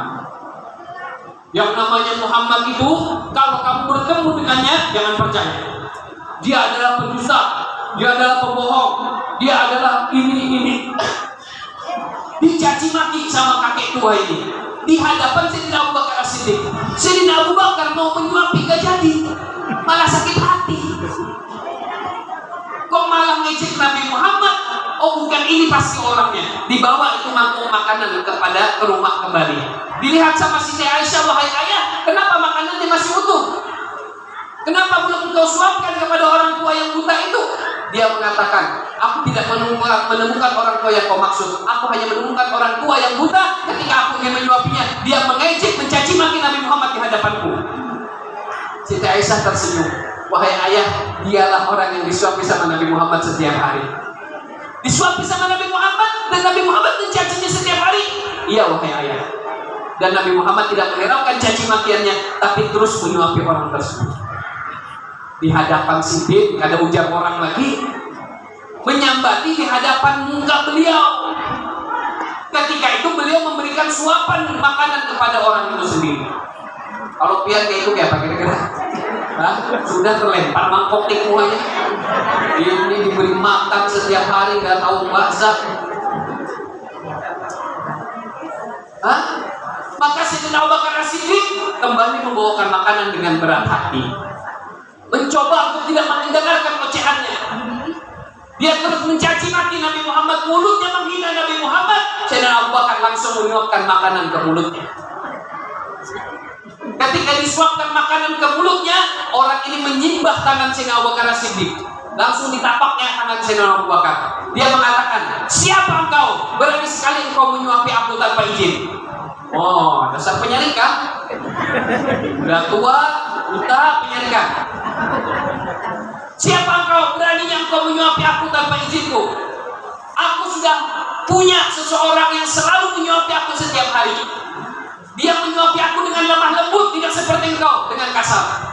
Yang namanya Muhammad itu, kalau kamu bertemu dengannya, jangan percaya. Dia adalah pendusta, dia adalah pembohong, dia adalah ini. Dicaci maki sama kakek tua ini di hadapan Sayyidina Abu Bakar As-Siddiq. Sayyidina Abu Bakar mau menyuapi gak jadi, malah sakit hati. Kok malah ngejek Nabi Muhammad? Oh, bukan, ini pasti orangnya. Dibawa itu mangkuk makanan ke rumah kembali. Dilihat sama Siti Aisyah, wahai ayah, kenapa makanannya masih utuh? Kenapa belum engkau suapkan kepada orang tua yang buta itu? Dia mengatakan, aku tidak menemukan orang tua yang kau maksud. Aku hanya menemukan orang tua yang buta. Ketika aku ingin menyuapinya, dia mengejek, mencaci maki Nabi Muhammad di hadapanku. Siti Aisyah tersenyum. Wahai ayah, dialah orang yang disuapi sama Nabi Muhammad setiap hari. Disuapi sama Nabi Muhammad dan Nabi Muhammad mencacinya setiap hari. Iya wahai ayah. Dan Nabi Muhammad tidak menghiraukan caci makiannya, tapi terus menyuapi orang tersebut. Di hadapan Siddiq, ada ujar orang lagi, menyambati di hadapan muka beliau. Ketika itu beliau memberikan suapan makanan kepada orang itu sendiri. Kalau pian kayak itu kayak apa kira-kira? Sudah terlempar mangkok di muanya. Ini diberi makan setiap hari, nggak tahu bazar. Maka Sayyidina Abu Bakar As-Siddiq kembali membawakan makanan dengan berat hati, mencoba untuk tidak mendengarkan ocehannya. Dia terus mencaci maki Nabi Muhammad, mulutnya menghina Nabi Muhammad. Sayyidina Abu Bakar langsung menyuapkan makanan ke mulutnya. Ketika disuapkan makanan ke mulutnya, orang ini menyimbah tangan Sayyidina Abu Bakar As-Siddiq. Langsung ditapaknya tangan Sayyidina Abu Bakar. Dia mengatakan, siapa engkau? Berani sekali engkau menyuapi aku tanpa izin. Oh, dasar penyalik kan? Udah tua, buta, penyalik kan? Siapa engkau? Beraninya engkau menyuapi aku tanpa izinku. Aku sudah punya seseorang yang selalu menyuapi aku setiap hari. Dia menyuapi aku dengan lemah lembut, tidak seperti engkau dengan kasar.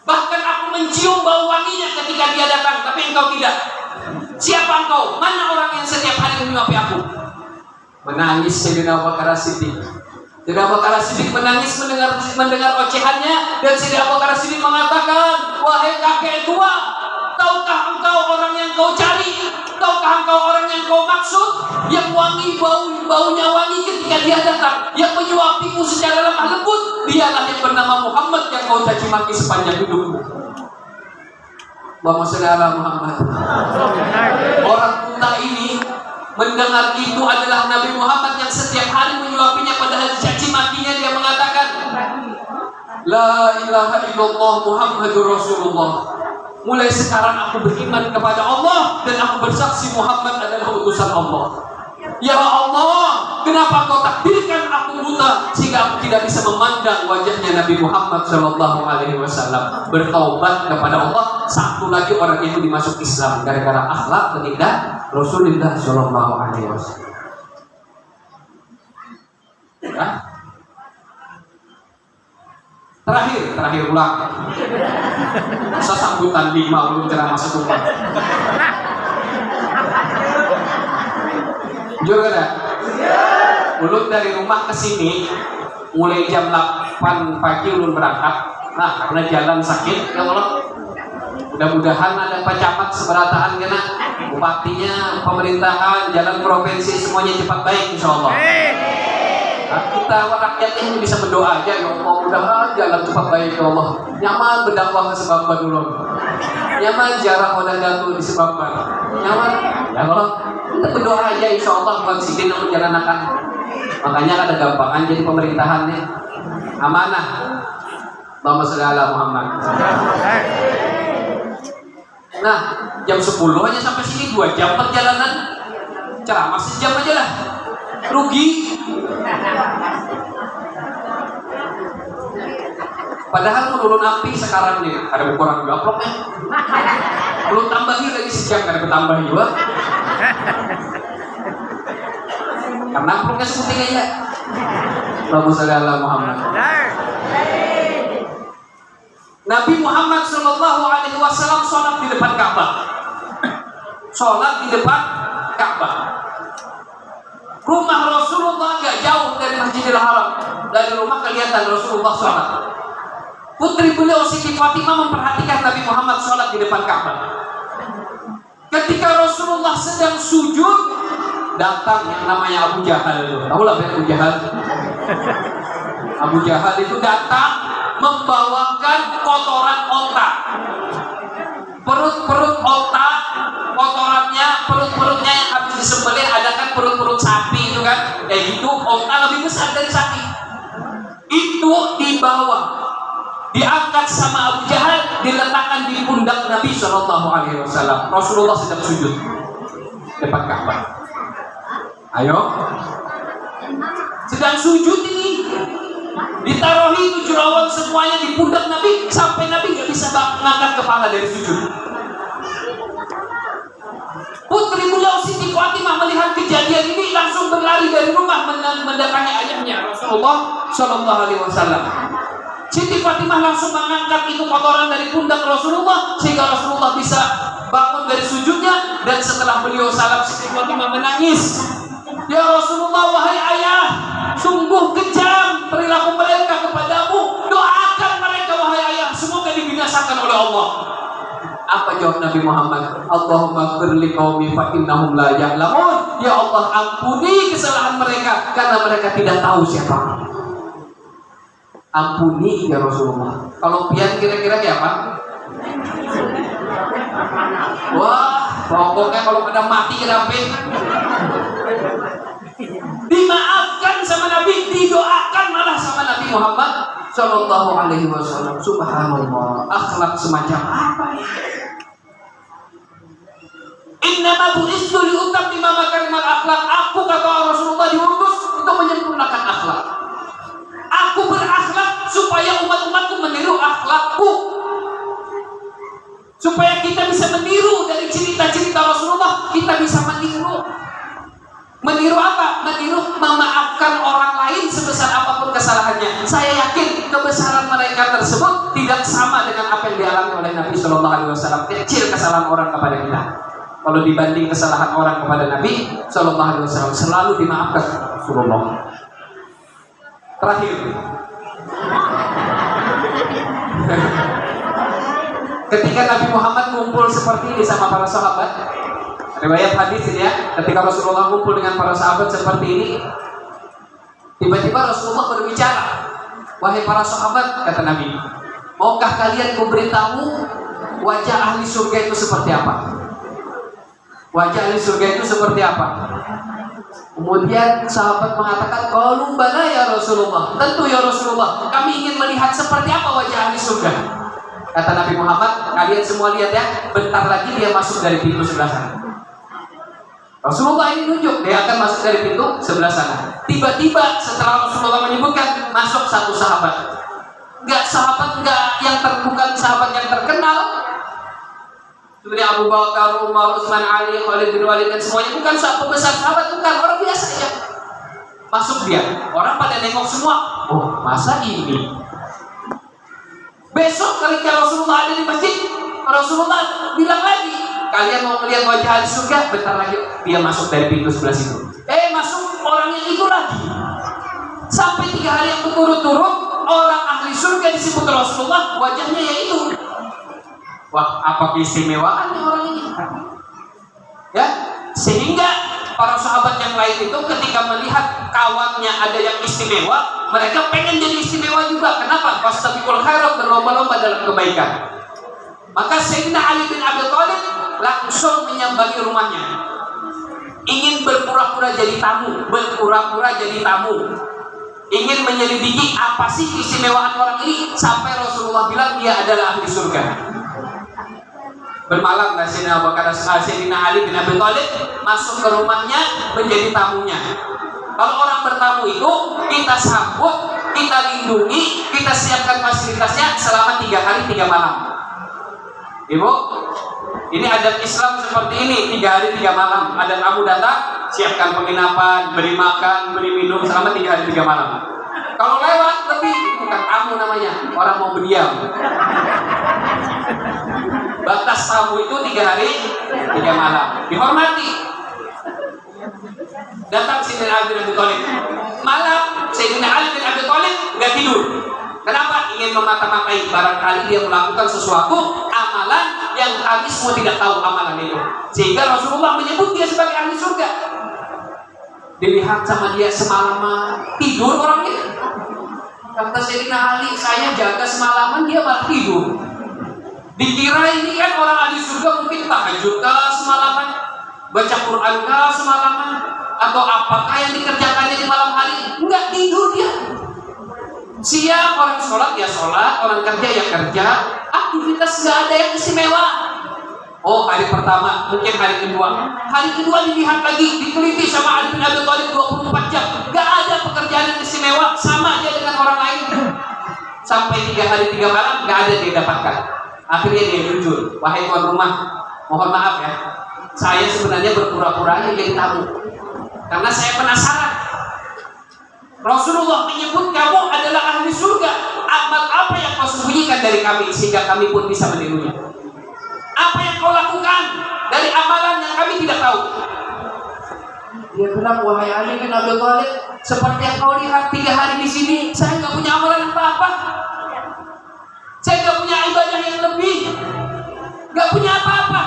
Bahkan aku mencium bau wanginya ketika dia datang, tapi engkau tidak. Siapa engkau? Mana orang yang setiap hari menyuapi aku? Menangis Sayyidina Abu Bakar As-Siddiq. Sayyidina Abu Bakar As-Siddiq menangis mendengar ocehannya, dan Sayyidina Abu Bakar As-Siddiq mengatakan, wahai kakek tua, tahukah engkau orang yang kau cari? Tahukah engkau orang yang kau maksud? Yang wangi, baunya wangi ketika dia datang, yang menyuapimu secara lemah lembut, dialah yang bernama Muhammad yang kau caci maki sepanjang hidupmu. Allahumma shalli ala Muhammad. Orang buta ini mendengar itu adalah Nabi Muhammad yang setiap hari menyuapinya, padahal caci makinya. Dia mengatakan, la ilaha illallah Muhammadur Rasulullah. Mulai sekarang aku beriman kepada Allah dan aku bersaksi Muhammad adalah utusan Allah. Ya Allah, kenapa kau takdirkan aku buta sehingga aku tidak bisa memandang wajahnya Nabi Muhammad SAW? Bertaubat kepada Allah. Satu lagi orang itu dimasuk Islam gara-gara akhlak baginda Rasulullah SAW. Terakhir ulang. Masa sambutan 5 belum ceramah 1 jam. Jujur kan ya? Ulut dari rumah ke sini mulai jam 8 pan pagi ulun berangkat. Nah, karena jalan sakit, ya Allah. Mudah-mudahan ada Pak Camat seberataan kena, bupatinya, pemerintahan, jalan provinsi semuanya cepat baik insya Allah. Nah, kita rakyat ini bisa berdoa aja ya Allah, mudah-mudahan jalan cepat baik ya Allah. Nyaman berdakwah ke sebab dulu. Nyaman jarak wadah jatuh disebabkan. Nyaman ya Allah. Kita berdoa aja insya Allah buat sidin yang menjalankan. Makanya ada gampangan jadi pemerintahannya amanah. Allahumma sholli ala Muhammad. Nah, jam 10 aja sampai sini 2 jam perjalanan. Ceramah sejam aja lah. Rugi. Padahal menurun api sekarang nih ada kurang gaploknya. Belum tambahi lagi sejam kan bertambah juga. Karena amplopnya sebuting aja. Allahumma sholli ala Muhammad. Nabi Muhammad Shallallahu Alaihi Wasallam sholat di depan Ka'bah. Sholat di depan Ka'bah. Rumah Rasulullah gak jauh dari Masjidil Haram. Dari rumah kelihatan Rasulullah sholat. Putri beliau Siti Fatimah memperhatikan Nabi Muhammad sholat di depan Ka'bah. Ketika Rasulullah sedang sujud, datang yang namanya Abu Jahal. Tahu lah Abu Jahal. Abu Jahal itu datang membawakan kotoran onta, perut onta, kotorannya, perutnya yang habis disembelih, ada kan perut sapi itu kan, kayak gitu. Onta lebih besar dari sapi, itu dibawa, diangkat sama Abu Jahal, diletakkan di pundak Nabi Shallallahu Alaihi Wasallam. Rasulullah sedang sujud depan Ka'bah. Ayo, sedang sujud ini. Ditaruhi 7 lawan semuanya di pundak Nabi sampai Nabi nggak bisa mengangkat kepala dari sujud. Putri beliau Siti Fatimah melihat kejadian ini langsung berlari dari rumah mendatangi ayahnya Rasulullah Shallallahu Alaihi Wasallam. Siti Fatimah langsung mengangkat itu kotoran dari pundak Rasulullah sehingga Rasulullah bisa bangun dari sujudnya, dan setelah beliau salam Siti Fatimah menangis. Ya Rasulullah, wahai ayah, sungguh kejam perilaku mereka kepadamu. Doakan mereka wahai ayah, semoga dibinasakan oleh Allah. Apa jawab Nabi Muhammad? Allahumma firli qaumi fa innahum la ya'lamun. Ya Allah, ampuni kesalahan mereka karena mereka tidak tahu siapa. Ampuni ya Rasulullah. Kalau pian kira-kira kayak apa? Wah, pokoknya kalau pada mati kenapa? Dimaafkan sama Nabi, didoakan malah sama Nabi Muhammad Shallallahu Alaihi Wasallam. Subhanallah, akhlak semacam apa ini? Innama bu'istu liutammima makarimal akhlak. Aku kata Rasulullah diutus untuk menyempurnakan akhlak. Aku berakhlak supaya umat-umatku meniru akhlakku. Supaya kita bisa meniru dari cerita-cerita Rasulullah, kita bisa meniru. Meniru apa? Meniru memaafkan orang lain sebesar apapun kesalahannya. Saya yakin kebesaran mereka tersebut tidak sama dengan apa yang dialami oleh Nabi Shallallahu Alaihi Wasallam. Kecil kesalahan orang kepada kita. Kalau dibanding kesalahan orang kepada Nabi Shallallahu Alaihi Wasallam, selalu dimaafkan Rasulullah. Terakhir, ketika Nabi Muhammad ngumpul seperti ini sama para sahabat, riwayat hadis ini ya, ketika Rasulullah kumpul dengan para sahabat seperti ini, tiba-tiba Rasulullah berbicara, wahai para sahabat, kata Nabi, maukah kalian memberitahu wajah ahli surga itu seperti apa? Wajah ahli surga itu seperti apa? Kemudian sahabat mengatakan, qalu bala ya Rasulullah, tentu ya Rasulullah, kami ingin melihat seperti apa wajah ahli surga. Kata Nabi Muhammad, kalian semua lihat ya, bentar lagi dia masuk dari pintu sebelah sana. Rasulullah ini nunjuk dia akan masuk dari pintu sebelah sana. Tiba-tiba setelah Rasulullah menyebutkan, masuk satu sahabat. Enggak bukan sahabat yang terkenal seperti Abu Bakar, Umar, Utsman, Ali, Khalid bin Walid dan semuanya, bukan pembesar sahabat, bukan, orang biasa ya. Masuk dia, orang pada nengok semua. Oh, masa ini? Besok ketika Rasulullah ada di masjid, Rasulullah bilang lagi, kalian mau melihat wajah ahli surga? Bentar lagi dia masuk dari pintu sebelah situ. Masuk orang yang itu lagi. Sampai 3 hari yang berturut-turut orang ahli surga disebut Rasulullah, wajahnya yaitu. Wah, apa keistimewaannya orang ini? Ya, sehingga para sahabat yang lain itu ketika melihat kawannya ada yang istimewa, mereka pengen jadi istimewa juga. Kenapa? Fastabiqul khairat, berlomba-lomba dalam kebaikan. Maka Sayyidina Ali bin Abi Thalib langsung menyambangi rumahnya, ingin berpura-pura jadi tamu, ingin menyelidiki apa sih keistimewaan orang ini, sampai Rasulullah bilang dia adalah ahli surga. Bermalamlah Sayyidina Ali bin Abi Thalib masuk ke rumahnya menjadi tamunya. Kalau orang bertamu itu kita sambut, kita lindungi, kita siapkan fasilitasnya selama 3 hari 3 malam. Ibu, ini adat Islam seperti ini, 3 hari 3 malam. Ada tamu datang, siapkan penginapan, beri makan, beri minum selama 3 hari 3 malam. Kalau lewat lebih, bukan tamu namanya, orang mau berdiam. Batas tamu itu 3 hari 3 malam, dihormati. Datang Sayyidina Ali bin Abi Thalib malam, Sayyidina Ali bin Abi Thalib nggak tidur. Kenapa? Ingin memata-matai, barangkali dia melakukan sesuatu amalan yang kami semua tidak tahu amalan itu, sehingga Rasulullah menyebut dia sebagai ahli surga. Dilihat sama dia semalaman, tidur orang ini. Kata Sayyidina Ali, saya jaga semalaman, dia malah tidur. Dikira ini kan orang ahli surga, mungkin tahajud kah semalaman, baca Quran kah semalaman, atau apakah yang dikerjakannya di malam hari? Enggak, tidur dia. Siang orang sholat ya sholat, orang kerja ya kerja, aktivitas nggak ada yang istimewa. Oh, hari pertama, mungkin hari kedua dilihat lagi, diteliti sama Ali bin Abi Thalib 24 jam, nggak ada pekerjaan yang istimewa, sama aja dengan orang lain. Sampai 3 hari 3 malam nggak ada dia dapatkan. Akhirnya dia jujur, wahai tuan rumah, mohon maaf ya, saya sebenarnya berpura-pura aja jadi tamu, karena saya penasaran. Rasulullah menyebut kamu adalah ahli surga. Amal apa yang kau sembunyikan dari kami sehingga kami pun bisa menirunya? Apa yang kau lakukan dari amalan yang kami tidak tahu? Dia bilang, wahai Ali bin Abi Thalib, seperti yang kau lihat 3 hari di sini, saya nggak punya amalan apa-apa. Saya nggak punya ibadah yang lebih, nggak punya apa-apa.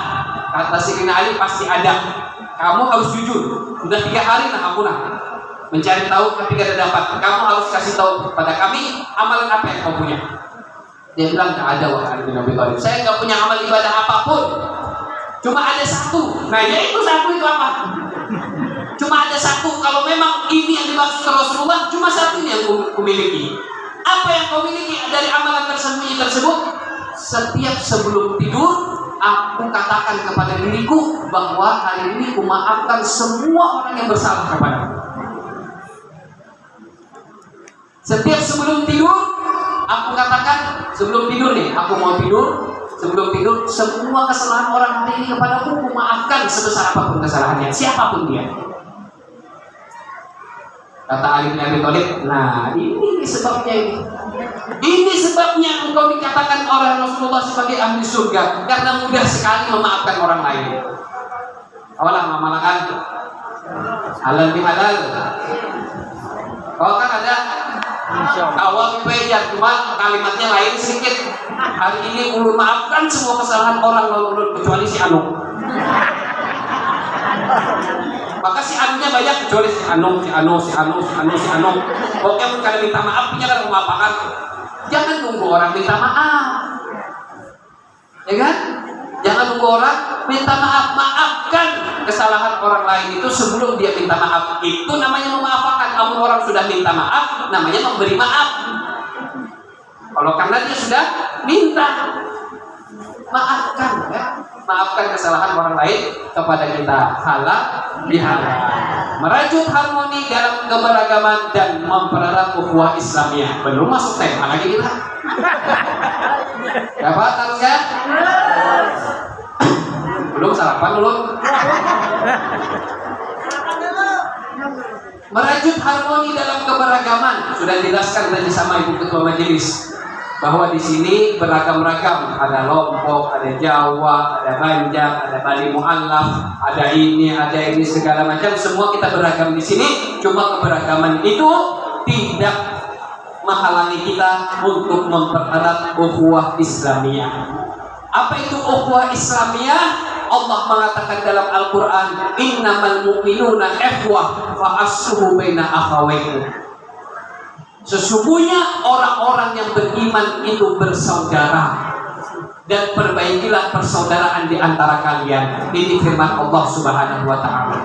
Kata Sayyidina Ali, pasti ada. Kamu harus jujur. Udah 3 hari nah aku mencari tahu tapi gak ada dapat. Kamu harus kasih tahu kepada kami amalan apa yang kau punya. Dia bilang, gak ada wahai Ali bin Abi Thalib, saya gak punya amal ibadah apapun. Cuma ada satu. Nah yaitu satu itu apa? Cuma ada satu. Kalau memang ini yang dimaksud Rasulullah, cuma satu yang kumiliki. Apa yang kau miliki dari amalan tersembunyi tersebut? Setiap sebelum tidur, aku katakan kepada diriku bahwa hari ini kumaafkan semua orang yang bersalah kepadaku. Setiap sebelum tidur, aku katakan, sebelum tidur nih, aku mau tidur, sebelum tidur, semua kesalahan orang hari ini kepadaku, aku maafkan sebesar apapun kesalahannya, siapapun dia. Kata Ali bin Abi Thalib, nah ini sebabnya ini. Ini sebabnya engkau dikatakan oleh Rasulullah sebagai ahli surga, karena mudah sekali memaafkan orang lain. Awalah memalakan halal bihalal. Kalau kan ada awal pejar, cuma kalimatnya lain sedikit. Hari ini ulun maafkan semua kesalahan orang lalu kecuali si Anu. Maka si Anunya banyak kecuali si Anu. Oke, kalau minta maaf punya kan memaafkan. Jangan nunggu orang minta maaf, ya kan? Jangan nunggu orang minta maaf. Maafkan kesalahan orang lain itu sebelum dia minta maaf. Itu namanya memaafkan. Namun orang sudah minta maaf, namanya memberi maaf. Kalau karena dia sudah minta, maafkan ya. Maafkan kesalahan orang lain kepada kita. Halal bihalal, merajut harmoni dalam keberagaman dan mempererat ukhuwah Islamiyah. Belum masuk tema lagi kita. Dapat harus ya? Belum sarapan dulu. Merajut harmoni dalam keberagaman sudah dijelaskan tadi sama Ibu Ketua Majelis bahwa di sini beragam-ragam, ada Lombok, ada Jawa, ada Banjar, ada Bali Mu'allaf, ada ini segala macam, semua kita beragam di sini. Cuma keberagaman itu tidak menghalangi kita untuk mempererat ukhuwah Islamiyah. Apa itu ukhuwah Islamiyah? Allah mengatakan dalam Al-Quran, innamal mu'minuna ikhwah fa asluhu baina akhawaykum. Sesungguhnya orang-orang yang beriman itu bersaudara, dan perbaikilah persaudaraan di antara kalian. Ini firman Allah Subhanahu wa ta'ala.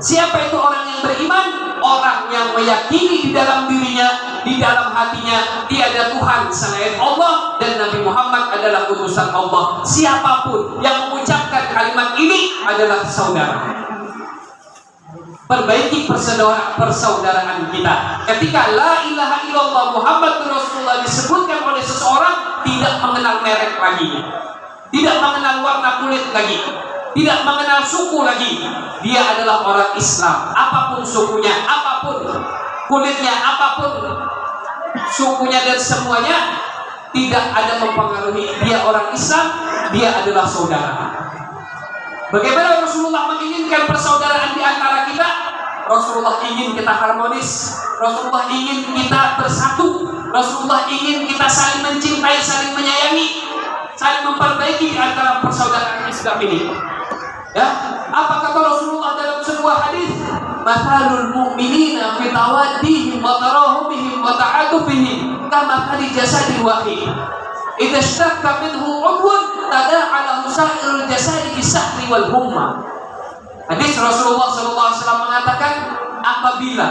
Siapa itu orang yang beriman? Orang yang meyakini di dalam dirinya, di dalam hatinya, tiada Tuhan selain Allah dan Nabi Muhammad adalah utusan Allah. Siapapun yang mengucapkan kalimat ini adalah saudara. Perbaiki persaudaraan kita. Ketika la ilaha illallah Muhammadur Rasulullah disebutkan oleh seseorang, tidak mengenal merek lagi, tidak mengenal warna kulit lagi, tidak mengenal suku lagi. Dia adalah orang Islam, apapun sukunya, apapun kulitnya, apapun sukunya dan semuanya, tidak ada mempengaruhi. Dia orang Islam, dia adalah saudara. Bagaimana Rasulullah menginginkan persaudaraan di antara kita? Rasulullah ingin kita harmonis, Rasulullah ingin kita bersatu, Rasulullah ingin kita saling mencintai, saling menyayangi, saling memperbaiki di antara persaudaraan Islam ini. Ya, apa kata Rasulullah dalam sebuah hadis? Mathalul mu'minina fi tawaddihim wa tarahumihim wa ta'atufihim kamathali jasadin wahid. Idza ishtaka minhu 'udwun tada'a lahu sa'irul jasadi bis-sahri wal humma. Hadis Rasulullah SAW mengatakan, apabila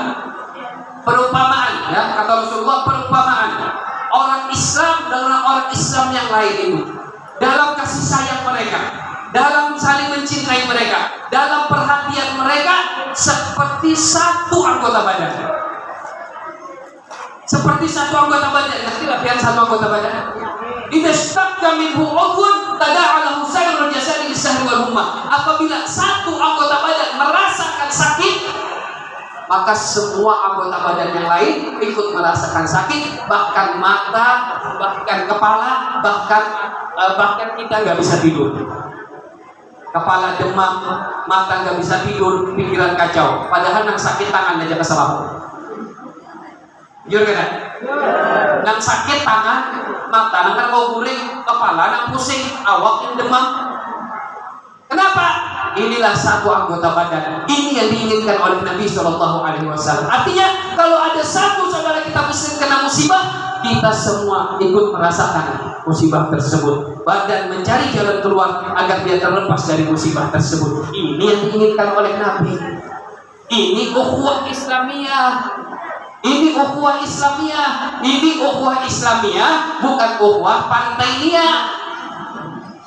perumpamaan, ya, kata Rasulullah, perumpamaan orang Islam dengan orang Islam yang lain ini dalam kasih sayang mereka, dalam saling mencintai mereka, dalam perhatian mereka, seperti satu anggota badan. Seperti satu anggota badan. Nanti latihan satu anggota badan. Idza ishtaka minhu 'udwun tada'a lahu sa'irul jasadi bis-sahri wal humma. Apabila satu anggota badan merasakan sakit, maka semua anggota badan yang lain ikut merasakan sakit, bahkan mata, bahkan kepala, bahkan kita nggak bisa tidur. Kepala demam, mata nggak bisa tidur, pikiran kacau. Padahal yang sakit tangan aja kesalahan. Jujur kan? Yang sakit tangan, mata, nang mau guring, kepala nang pusing, awak yang demam. Kenapa? Inilah satu anggota badan. Ini yang diinginkan oleh Nabi SAW. Artinya, kalau ada satu saudara kita muslim kena musibah, kita semua ikut merasakan musibah tersebut dan mencari jalan keluar agar dia terlepas dari musibah tersebut. Ini yang diinginkan oleh Nabi. Ini ukhuwah Islamiyah. Ini ukhuwah Islamiyah. Ini ukhuwah Islamiyah, bukan ukhuwah partainya.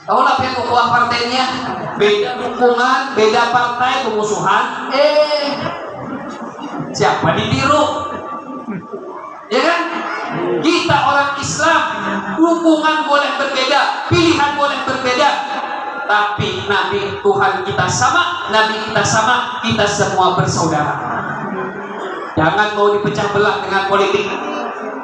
Tahu lah yang ukhuwah partainya? Beda dukungan, beda partai, pemusuhan. Siapa ditiru? Ya kan? Kita orang Islam, dukungan boleh berbeda, pilihan boleh berbeda, tapi Nabi Tuhan kita sama, Nabi kita sama, kita semua bersaudara. Jangan mau dipecah belah dengan politik,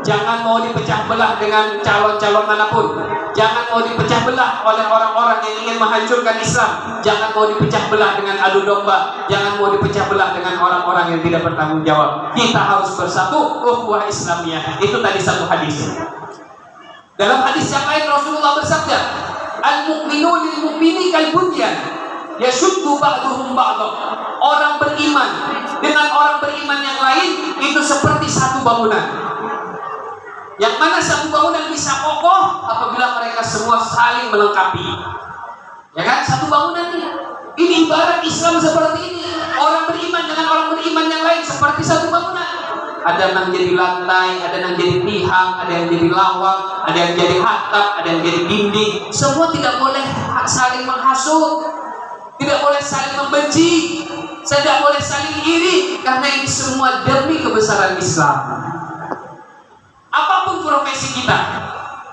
jangan mau dipecah belah dengan calon-calon manapun, jangan mau dipecah belah oleh orang-orang yang ingin menghancurkan Islam, jangan mau dipecah belah dengan adu domba, jangan mau dipecah belah dengan orang-orang yang tidak bertanggung jawab. Kita harus bersatu, ukhuwah Islamiyah. Itu tadi satu hadis. Dalam hadis yang lain Rasulullah bersabda, al-mu'minu lil-mu'mini kal-bunyan yashuddu ba'duhum ba'dah. Orang beriman dengan orang beriman yang lain itu seperti satu bangunan, yang mana satu bangunan bisa kokoh apabila mereka semua saling melengkapi. Ya kan? Satu bangunan ini ibarat Islam seperti ini. Orang beriman dengan orang beriman yang lain seperti satu bangunan. Ada yang jadi lantai, ada yang jadi tiang, ada yang jadi lawang, ada yang jadi atap, ada yang jadi dinding. Semua tidak boleh saling menghasut, tidak boleh saling membenci, tidak boleh saling iri, karena ini semua demi kebesaran Islam. Apapun profesi kita,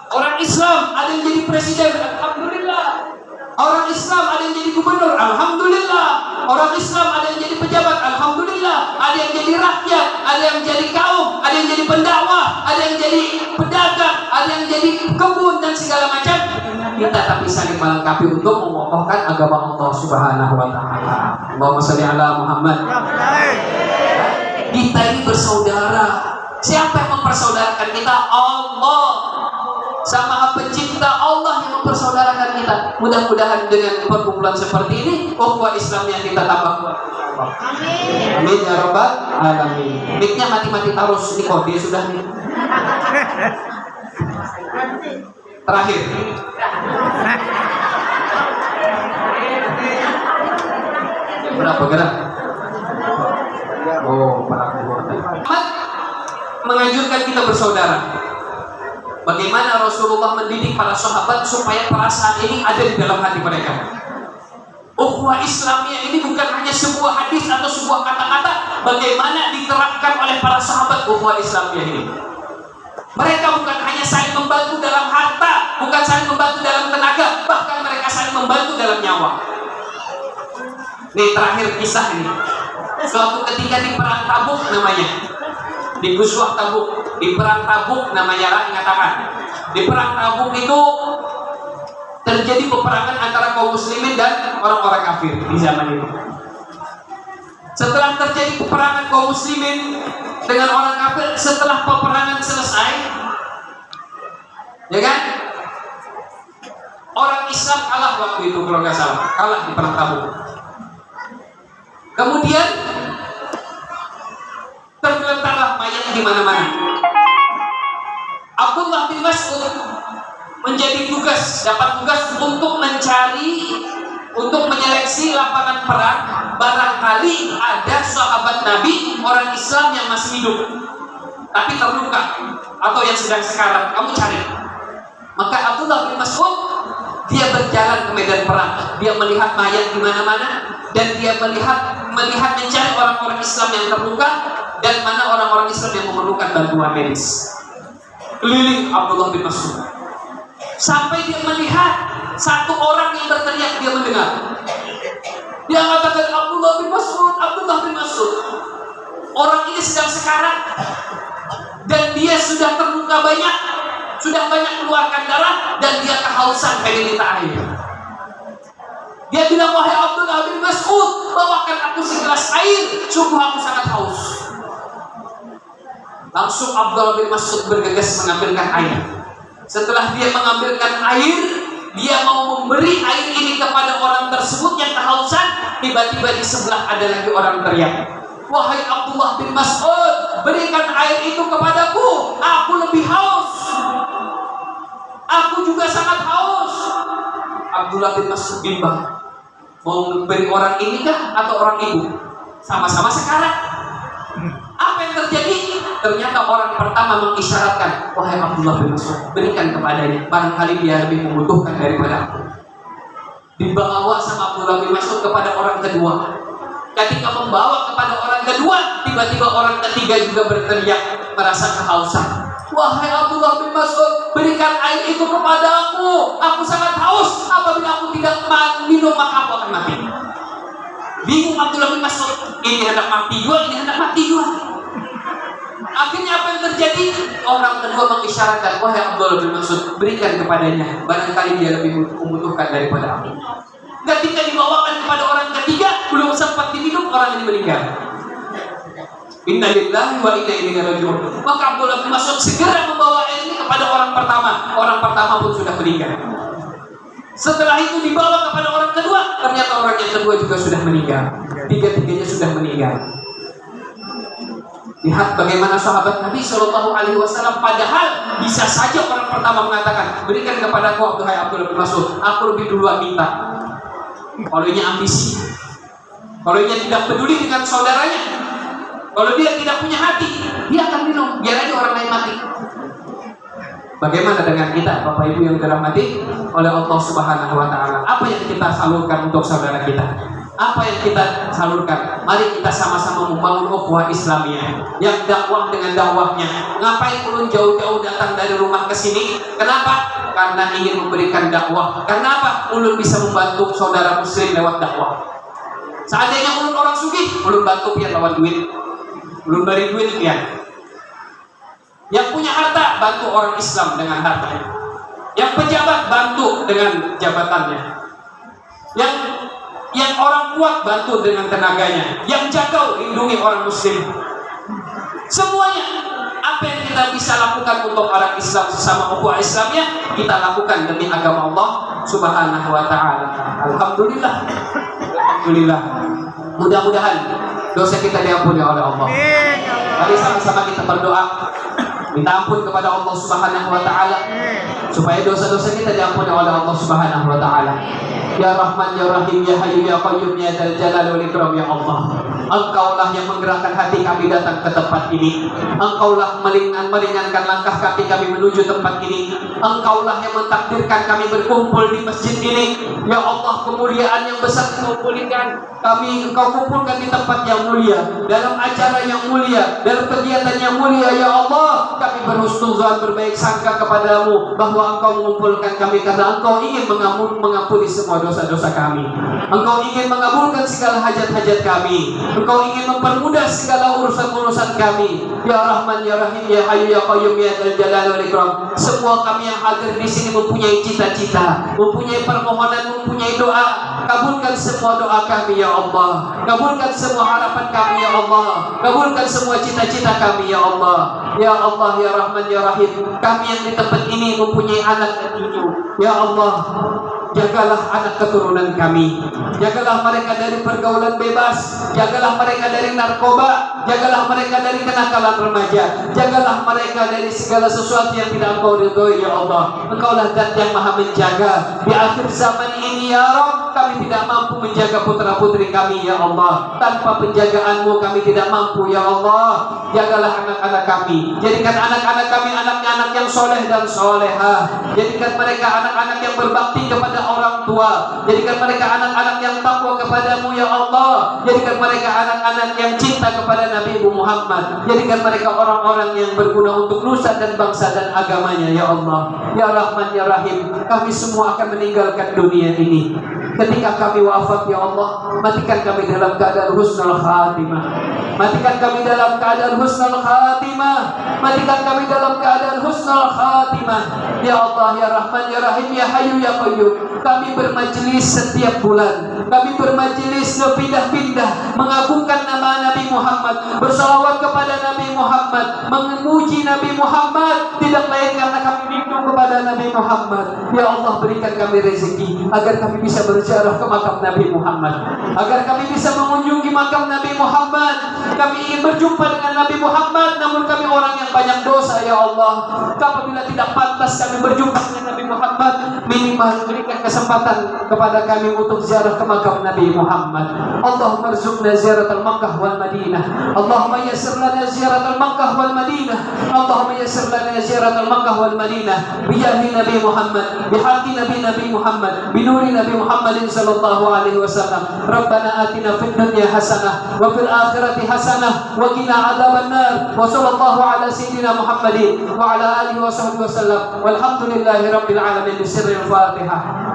orang Islam ada yang jadi presiden, alhamdulillah. Orang Islam ada yang jadi gubernur, alhamdulillah. Orang Islam ada yang jadi pejabat, alhamdulillah. Ada yang jadi rakyat, ada yang jadi kaum, ada yang jadi pendakwah, ada yang jadi pedagang, ada yang jadi kebun dan segala macam. Kita tapi saling melengkapi untuk mengokohkan agama Allah Subhanahu wa taala. Allahumma shalli ala Muhammad. Kita ini bersaudara. Siapa yang mempersaudarakan kita? Allah. Sama pencipta Allah yang mempersaudarakan kita. Mudah-mudahan dengan perkumpulan seperti ini, ukhuwah Islam yang kita tambah kuat. Amin. Amin ya rabbal alamin. Mic-nya mati-mati terus nih kok, dia sudah nih. Terakhir. Berapa gerak? Oh, para menganjurkan kita bersaudara. Bagaimana Rasulullah mendidik para sahabat supaya perasaan ini ada di dalam hati mereka. Ukhuwah Islamiyah ini bukan hanya sebuah hadis atau sebuah kata-kata, bagaimana diterapkan oleh para sahabat ukhuwah Islamiyah ini. Mereka bukan hanya saling membantu dalam harta, bukan saling membantu dalam tenaga, bahkan mereka saling membantu dalam nyawa. Nih terakhir kisah ini. Suatu ketika di perang Tabuk namanya, di Ghazwah Tabuk, di perang Tabuk namanya mengatakan, di perang Tabuk itu terjadi peperangan antara kaum muslimin dan orang-orang kafir di zaman itu. Setelah terjadi peperangan kaum muslimin dengan orang kafir, setelah peperangan selesai, ya kan? Orang Islam kalah waktu itu kalau nggak salah, kalah di perang Tabuk. Kemudian tergelentarlah mayat di mana-mana. Abdullah bin Mas'ud menjadi dapat tugas untuk mencari, untuk menyeleksi lapangan perang. Barangkali ada sahabat Nabi, orang Islam yang masih hidup tapi terluka atau yang sedang sekarat, kamu cari. Maka Abdullah bin Mas'ud dia berjalan ke medan perang, dia melihat mayat di mana-mana dan dia melihat mencari orang-orang Islam yang terluka dan mana orang-orang Islam yang memerlukan bantuan medis. Keliling Abdullah bin Mas'ud sampai dia melihat satu orang yang berteriak, dia mendengar. Dia mengatakan, Abdullah bin Mas'ud, Abdullah bin Mas'ud. Orang ini sedang sekarat dan dia sudah terluka banyak, sudah banyak keluarkan darah dan dia kehausan pengen minta air. Dia bilang, wahai Abdullah bin Mas'ud, bawakan aku segelas air, sungguh aku sangat haus. Langsung Abdullah bin Mas'ud bergegas mengambilkan air. Setelah dia mengambilkan air, dia mau memberi air ini kepada orang tersebut yang kehausan. Tiba-tiba di sebelah ada lagi orang teriak, wahai Abdullah bin Mas'ud, berikan air itu kepadaku, aku lebih haus, aku juga sangat haus. Abdullah bin Mas'ud bimbang, mau memberi orang ini kah atau orang itu? Sama-sama sekarat. Apa yang terjadi? Ternyata orang pertama mengisyaratkan, wahai Abdullah bin Mas'ud, berikan kepadanya, barangkali dia lebih membutuhkan daripada aku. Dibawa sama Abdullah bin Mas'ud kepada orang kedua. Ketika membawa kepada orang kedua, tiba-tiba orang ketiga juga berteriak merasa kehausan, wahai Abdullah bin Mas'ud, berikan air itu kepada aku sangat haus, apabila aku tidak minum maka aku akan mati. Bingung Abdullah bin Mas'ud, ini hendak mati juga, ini hendak mati juga. Akhirnya apa yang terjadi? Orang kedua mengisyaratkan, wahai Abdullah bin Mas'ud, berikan kepadanya, barangkali dia lebih membutuhkan daripada aku. Ketika dibawakan kepada orang ketiga, belum sempat diminum, orang ini meninggal. Inna lillahi wa inna ilaihi raji'un. Maka Abdullah bin Mas'ud segera membawa ini kepada orang pertama. Orang pertama pun sudah meninggal. Setelah itu dibawa kepada orang kedua, ternyata orang yang kedua juga sudah meninggal. Tiga-tiganya sudah meninggal. Lihat bagaimana sahabat Nabi Shallallahu Alaihi Wasallam, padahal bisa saja orang pertama mengatakan, berikan kepadaku wahai Abdullah bin Mas'ud, aku lebih duluan minta. Kalau ini ambisi, kalau ini tidak peduli dengan saudaranya, kalau dia tidak punya hati, dia akan minum, biar aja orang lain mati. Bagaimana dengan kita, Bapak Ibu yang dirahmati oleh Allah Subhanahu Wa Taala? Apa yang kita salurkan untuk saudara kita? Apa yang kita salurkan? Mari kita sama-sama membangun ukhuwah Islamiyah yang dakwah dengan dakwahnya. Ngapain ulun jauh-jauh datang dari rumah ke sini? Kenapa? Karena ingin memberikan dakwah. Kenapa? Ulun bisa membantu saudara muslim lewat dakwah. Seandainya ulun orang sugih, ulun bantu biar lewat duit. Ulun beri duit ya. Yang punya harta, bantu orang Islam dengan hartanya. Yang pejabat, bantu dengan jabatannya. Yang orang kuat, bantu dengan tenaganya. Yang jaga, lindungi orang muslim. Semuanya kita bisa lakukan untuk orang Islam sesama ukhuwah Islamnya, kita lakukan demi agama Allah Subhanahu wa taala. Alhamdulillah. Alhamdulillah. Mudah-mudahan dosa kita diampuni oleh Allah. Mari sama-sama kita berdoa minta ampun kepada Allah Subhanahu wa taala supaya dosa-dosa kita diampuni oleh Allah Subhanahu wa taala. Ya Rahman ya Rahim ya Hayyu ya Qayyum ya Dzal Jalali wal Ikram ya Allah. Engkaulah yang menggerakkan hati kami datang ke tempat ini. Engkaulah meringankan langkah kaki kami menuju tempat ini. Engkaulah yang mentakdirkan kami berkumpul di masjid ini. Ya Allah, kemuliaan yang besar Engkau pulihkan kami, Engkau kumpulkan di tempat yang mulia, dalam acara yang mulia, dalam kegiatan yang mulia. Ya Allah, kami berhusnuzan, berbaik sangka kepadamu bahwa Engkau mengumpulkan kami karena Engkau ingin mengampuni semua dosa-dosa kami. Engkau ingin mengabulkan segala hajat-hajat kami. Engkau ingin mempermudah segala urusan-urusan kami. Ya Rahman ya Rahim ya Hayyu ya Qayyum ya Dzal Jalali wal Ikram. Semua kami yang hadir di sini mempunyai cita-cita, mempunyai permohonan, mempunyai doa. Kabulkan semua doa kami ya Allah. Kabulkan semua harapan kami ya Allah. Kabulkan semua cita-cita kami ya Allah. Ya Allah ya Rahman ya Rahim. Kami yang di tempat ini mempunyai anak dan cucu. Ya Allah, jagalah anak keturunan kami. Jagalah mereka dari pergaulan bebas. Jagalah mereka dari narkoba. Jagalah mereka dari kenakalan remaja. Jagalah mereka dari segala sesuatu yang tidak Engkau ridhoi ya Allah. Engkaulah Zat yang Maha menjaga. Di akhir zaman ini ya Rabb, kami tidak mampu menjaga putra-putri kami ya Allah. Tanpa penjagaan-Mu kami tidak mampu ya Allah. Jagalah anak-anak kami. Jadikan anak-anak kami anak-anak yang soleh dan solehah. Jadikan mereka anak-anak yang berbakti kepada orang tua. Jadikan mereka anak-anak yang takwa kepadamu ya Allah. Jadikan mereka anak-anak yang cinta kepada Nabi Muhammad. Jadikan mereka orang-orang yang berguna untuk nusa dan bangsa dan agamanya ya Allah. Ya Rahman ya Rahim, kami semua akan meninggalkan dunia ini. Ketika kami wafat ya Allah, matikan kami dalam keadaan husnul khatimah. Matikan kami dalam keadaan husnul khatimah. Matikan kami dalam keadaan husnul khatimah. Ya Allah ya Rahman ya Rahim ya Hayyu ya Qayyum. Kami bermajlis setiap bulan. Kami bermajlis berpindah-pindah mengagungkan nama Nabi Muhammad, bersalawat kepada Nabi Muhammad, memuji Nabi Muhammad. Tidak lain karena kami rindu kepada Nabi Muhammad. Ya Allah, berikan kami rezeki agar kami bisa berziarah ke makam Nabi Muhammad, agar kami bisa mengunjungi makam Nabi Muhammad. Kami ingin berjumpa dengan Nabi Muhammad, namun kami orang yang banyak dosa ya Allah. Apabila tidak pantas kami berjumpa dengan Nabi Muhammad, minimal berikan kesempatan kepada kami untuk ziarah ke makam Nabi Muhammad. Allahumma rzuqna ziyaratal Makkah wal Madinah. Allahumma yassir lana ziyaratal Makkah wal Madinah. Allahumma yassir lana ziyaratal Makkah wal Madinah. Bijahi Nabi Muhammad, bihaqqi Nabi Muhammad, binuri Nabi Muhammadin sallallahu alaihi wasallam. Rabbana atina fid dunya hasanah wa fil akhirati hasanah wa qina adzabannar. Wa sallallahu ala sayyidina Muhammadin wa ala alihi wa sahbihi wasallam. Walhamdulillahi rabbil alamin. Bisirril Fatihah.